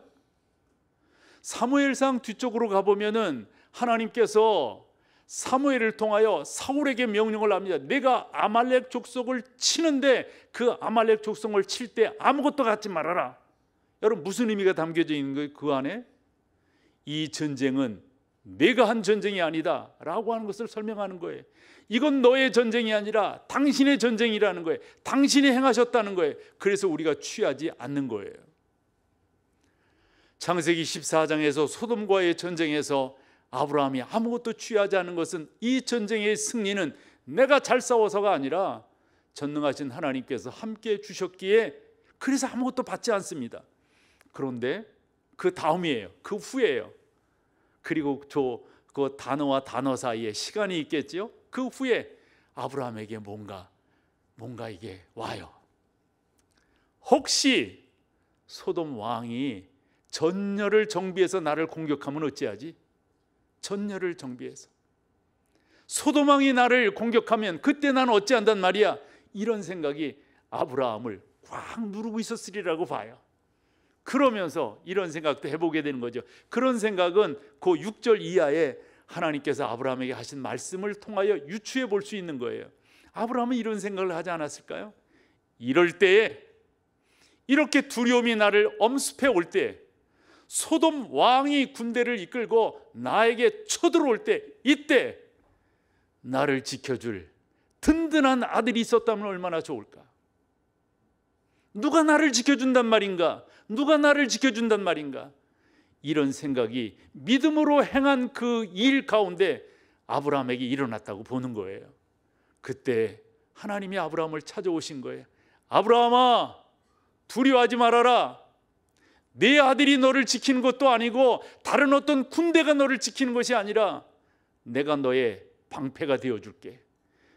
사무엘상 뒤쪽으로 가보면은 하나님께서 사무엘을 통하여 사울에게 명령을 합니다. 내가 아말렉 족속을 치는데 그 아말렉 족속을 칠 때 아무것도 갖지 말아라. 여러분 무슨 의미가 담겨져 있는 거예요? 그 안에 이 전쟁은 내가 한 전쟁이 아니다 라고 하는 것을 설명하는 거예요. 이건 너의 전쟁이 아니라 당신의 전쟁이라는 거예요. 당신이 행하셨다는 거예요. 그래서 우리가 취하지 않는 거예요. 창세기 14장에서 소돔과의 전쟁에서 아브라함이 아무것도 취하지 않은 것은 이 전쟁의 승리는 내가 잘 싸워서가 아니라 전능하신 하나님께서 함께 주셨기에 그래서 아무것도 받지 않습니다. 그런데 그 다음이에요. 그 후에요. 그리고 그 단어와 단어 사이에 시간이 있겠죠. 그 후에 아브라함에게 뭔가 이게 와요. 혹시 소돔 왕이 전열을 정비해서 나를 공격하면 어찌하지? 전열을 정비해서 소돔 왕이 나를 공격하면 그때 나는 어찌한단 말이야? 이런 생각이 아브라함을 꽉 누르고 있었으리라고 봐요. 그러면서 이런 생각도 해보게 되는 거죠. 그런 생각은 그 6절 이하에 하나님께서 아브라함에게 하신 말씀을 통하여 유추해 볼 수 있는 거예요. 아브라함은 이런 생각을 하지 않았을까요? 이럴 때에 이렇게 두려움이 나를 엄습해 올 때 소돔 왕이 군대를 이끌고 나에게 쳐들어올 때 이때 나를 지켜줄 든든한 아들이 있었다면 얼마나 좋을까? 누가 나를 지켜준단 말인가? 누가 나를 지켜준단 말인가? 이런 생각이 믿음으로 행한 그 일 가운데 아브라함에게 일어났다고 보는 거예요. 그때 하나님이 아브라함을 찾아오신 거예요. 아브라함아 두려워하지 말아라. 내 아들이 너를 지키는 것도 아니고 다른 어떤 군대가 너를 지키는 것이 아니라 내가 너의 방패가 되어줄게.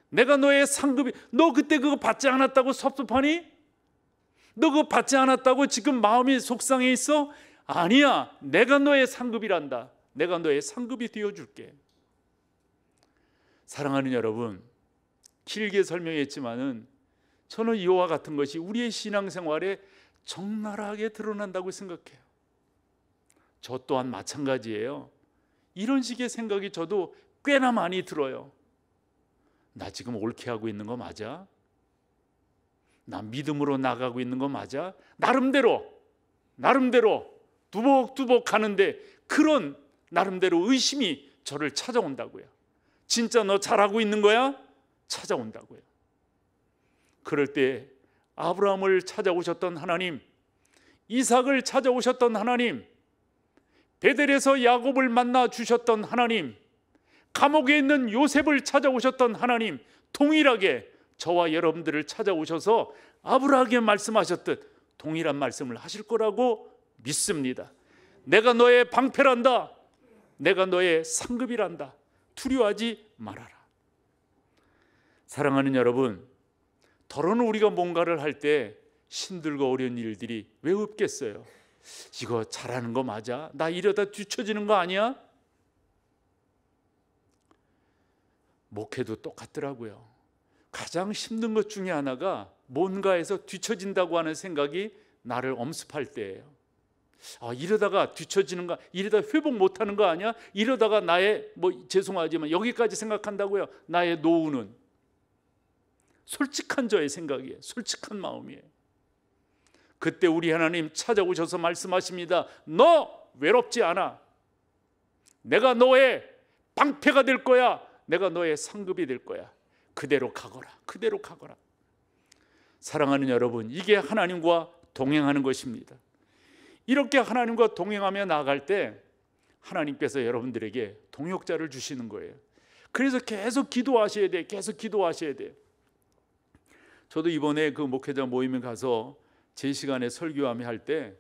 내가 너의 상급이. 너 그때 그거 받지 않았다고 섭섭하니? 너 그거 받지 않았다고 지금 마음이 속상해 있어? 아니야, 내가 너의 상급이란다. 내가 너의 상급이 되어줄게. 사랑하는 여러분, 길게 설명했지만은 저는 이와 같은 것이 우리의 신앙생활에 적나라하게 드러난다고 생각해요. 저 또한 마찬가지예요. 이런 식의 생각이 저도 꽤나 많이 들어요. 나 지금 옳게 하고 있는 거 맞아? 나 믿음으로 나가고 있는 거 맞아? 나름대로 두벅두벅 가는데 그런 나름대로 의심이 저를 찾아온다고요. 진짜 너 잘하고 있는 거야? 찾아온다고요. 그럴 때 아브라함을 찾아오셨던 하나님, 이삭을 찾아오셨던 하나님, 베델에서 야곱을 만나 주셨던 하나님, 감옥에 있는 요셉을 찾아오셨던 하나님, 동일하게 저와 여러분들을 찾아오셔서 아브라함에게 말씀하셨듯 동일한 말씀을 하실 거라고 믿습니다. 내가 너의 방패란다. 내가 너의 상급이란다. 두려워하지 말아라. 사랑하는 여러분, 더러는 우리가 뭔가를 할 때 힘들고 어려운 일들이 왜 없겠어요? 이거 잘하는 거 맞아? 나 이러다 뒤처지는 거 아니야? 목회도 똑같더라고요. 가장 힘든 것 중에 하나가 뭔가에서 뒤처진다고 하는 생각이 나를 엄습할 때예요. 이러다가 뒤처지는 거, 이러다 회복 못하는 거 아니야? 이러다가 나의 죄송하지만 여기까지 생각한다고요. 나의 노후는 솔직한 저의 생각이에요. 솔직한 마음이에요. 그때 우리 하나님 찾아오셔서 말씀하십니다. 너 외롭지 않아. 내가 너의 방패가 될 거야. 내가 너의 상급이 될 거야. 그대로 가거라. 그대로 가거라. 사랑하는 여러분, 이게 하나님과 동행하는 것입니다. 이렇게 하나님과 동행하며 나아갈 때 하나님께서 여러분들에게 동역자를 주시는 거예요. 그래서 계속 기도하셔야 돼. 계속 기도하셔야 돼. 저도 이번에 그 목회자 모임에 가서 제 시간에 설교하며 할 때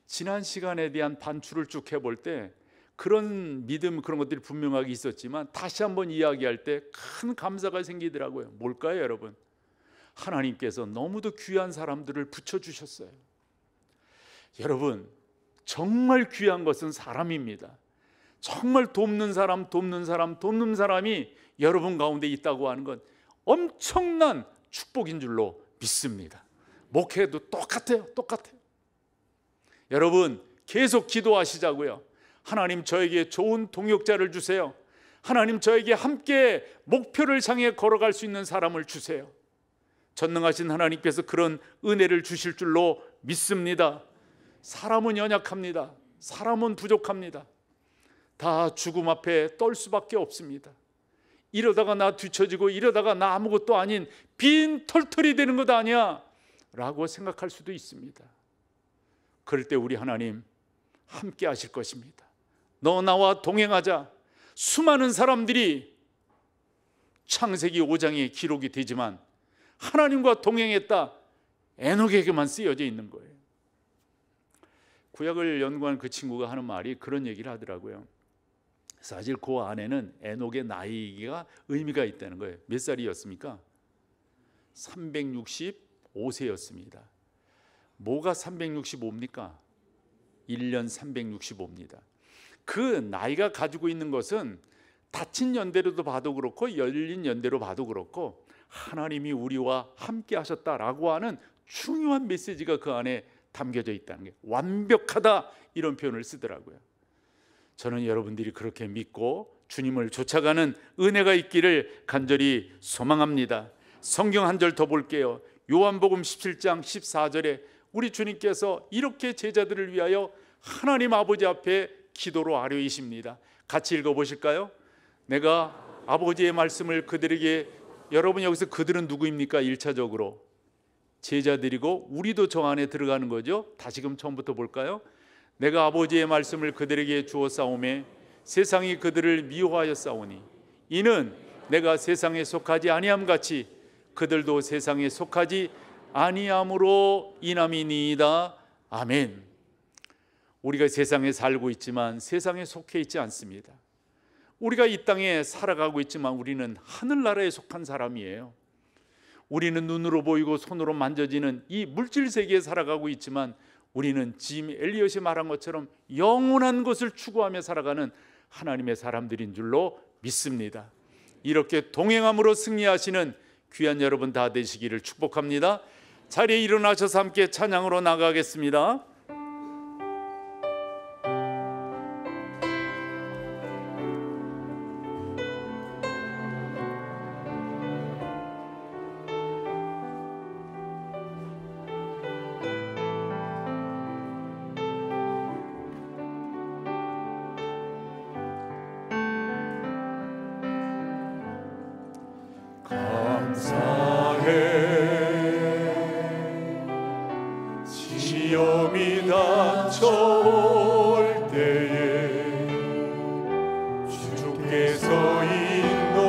지난 시간에 대한 반추를 쭉 해볼 때 그런 믿음, 그런 것들이 분명하게 있었지만 다시 한번 이야기할 때 큰 감사가 생기더라고요. 뭘까요, 여러분? 하나님께서 너무도 귀한 사람들을 붙여주셨어요. 여러분, 정말 귀한 것은 사람입니다. 정말 돕는 사람이 여러분 가운데 있다고 하는 건 엄청난 축복인 줄로 믿습니다. 목회도 똑같아요. 여러분, 계속 기도하시자고요. 하나님, 저에게 좋은 동역자를 주세요. 하나님, 저에게 함께 목표를 향해 걸어갈 수 있는 사람을 주세요. 전능하신 하나님께서 그런 은혜를 주실 줄로 믿습니다. 사람은 연약합니다. 사람은 부족합니다. 다 죽음 앞에 떨 수밖에 없습니다. 이러다가 나 뒤처지고 이러다가 나 아무것도 아닌 빈 털털이 되는 것 아니야 라고 생각할 수도 있습니다. 그럴 때 우리 하나님 함께 하실 것입니다. 너 나와 동행하자. 수많은 사람들이 창세기 5장에 기록이 되지만 하나님과 동행했다, 에녹에게만 쓰여져 있는 거예요. 구약을 연구한 그 친구가 하는 말이 그런 얘기를 하더라고요. 사실 그 안에는 에녹의 나이가 의미가 있다는 거예요. 몇 살이었습니까? 365세였습니다. 뭐가 365입니까? 1년 365입니다. 그 나이가 가지고 있는 것은 닫힌 연대로도 봐도 그렇고 열린 연대로 봐도 그렇고 하나님이 우리와 함께 하셨다라고 하는 중요한 메시지가 그 안에 담겨져 있다는 게, 완벽하다 이런 표현을 쓰더라고요. 저는 여러분들이 그렇게 믿고 주님을 쫓아가는 은혜가 있기를 간절히 소망합니다. 성경 한 절 더 볼게요. 요한복음 17장 14절에 우리 주님께서 이렇게 제자들을 위하여 하나님 아버지 앞에 기도로 아뢰이십니다. 같이 읽어보실까요? 내가 아버지의 말씀을 그들에게, 여러분 여기서 그들은 누구입니까? 1차적으로 제자들이고 우리도 저 안에 들어가는 거죠. 다시금 처음부터 볼까요? 내가 아버지의 말씀을 그들에게 주었사오매 세상이 그들을 미워하였사오니 이는 내가 세상에 속하지 아니함 같이 그들도 세상에 속하지 아니함으로 인함이니이다. 아멘. 우리가 세상에 살고 있지만 세상에 속해 있지 않습니다. 우리가 이 땅에 살아가고 있지만 우리는 하늘나라에 속한 사람이에요. 우리는 눈으로 보이고 손으로 만져지는 이 물질 세계에 살아가고 있지만 우리는 짐 엘리엇이 말한 것처럼 영원한 것을 추구하며 살아가는 하나님의 사람들인 줄로 믿습니다. 이렇게 동행함으로 승리하시는 귀한 여러분 다 되시기를 축복합니다. 자리에 일어나셔서 함께 찬양으로 나가겠습니다. 시험이 닥쳐올 때에 주께서 인도하시니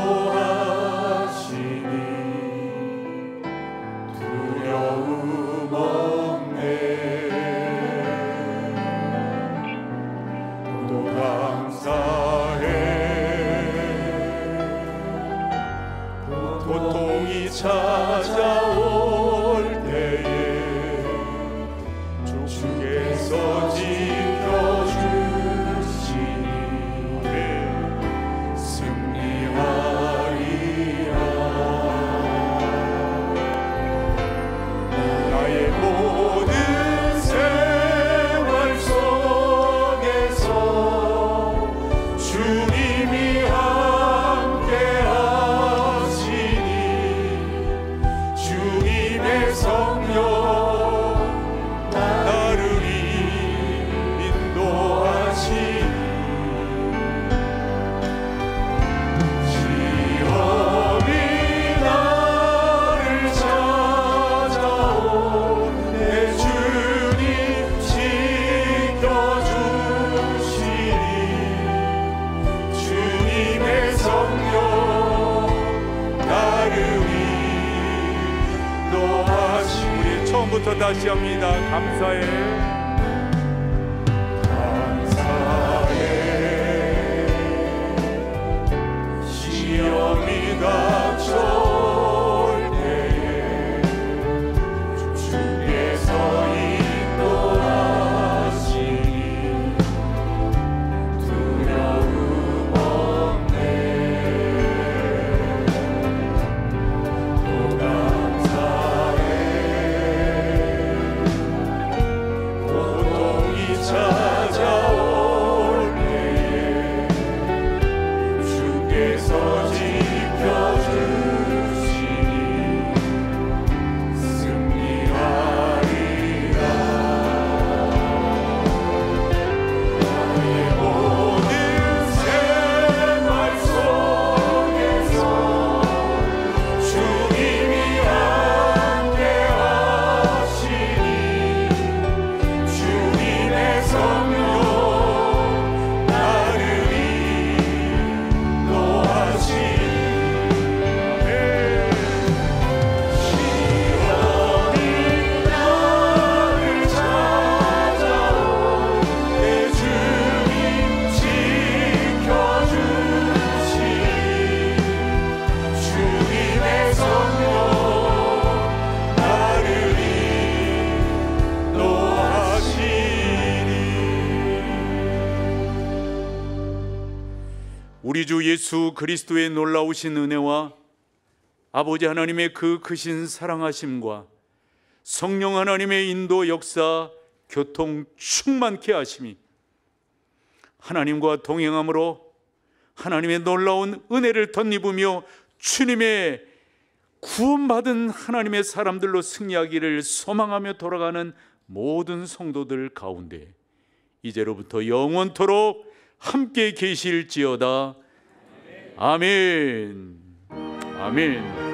두려움 없네. 또 감사해. 고통이 찾아올 때에 주께서 지켜주시니 승리하리라. 나의 모든 생활 속에서 주님이 함께 하시니 주님의 성령 처음부터 다시 합니다. 감사해. 시험이 닥쳐올 때에 주께서 인도하시니 두려움 없네. 또 감사해. 고통이 찾아올 때에 주께서 지켜주시니 승리하리라. 나의 모든 생활 속에서 주님이 함께 하시니 주님의 성령 나를 인도하시니 시험이 나를 찾아올 때 주님 지켜주시니 주님의 성령 나를 인도하시니. 우리 주 예수 그리스도의 놀라우신 은혜와 아버지 하나님의 그 크신 사랑하심과 성령 하나님의 인도 역사 교통 충만케 하심이 하나님과 동행함으로 하나님의 놀라운 은혜를 덧입으며 주님의 구원받은 하나님의 사람들로 승리하기를 소망하며 돌아가는 모든 성도들 가운데 이제로부터 영원토록 함께 계실지어다. 아멘. 아멘.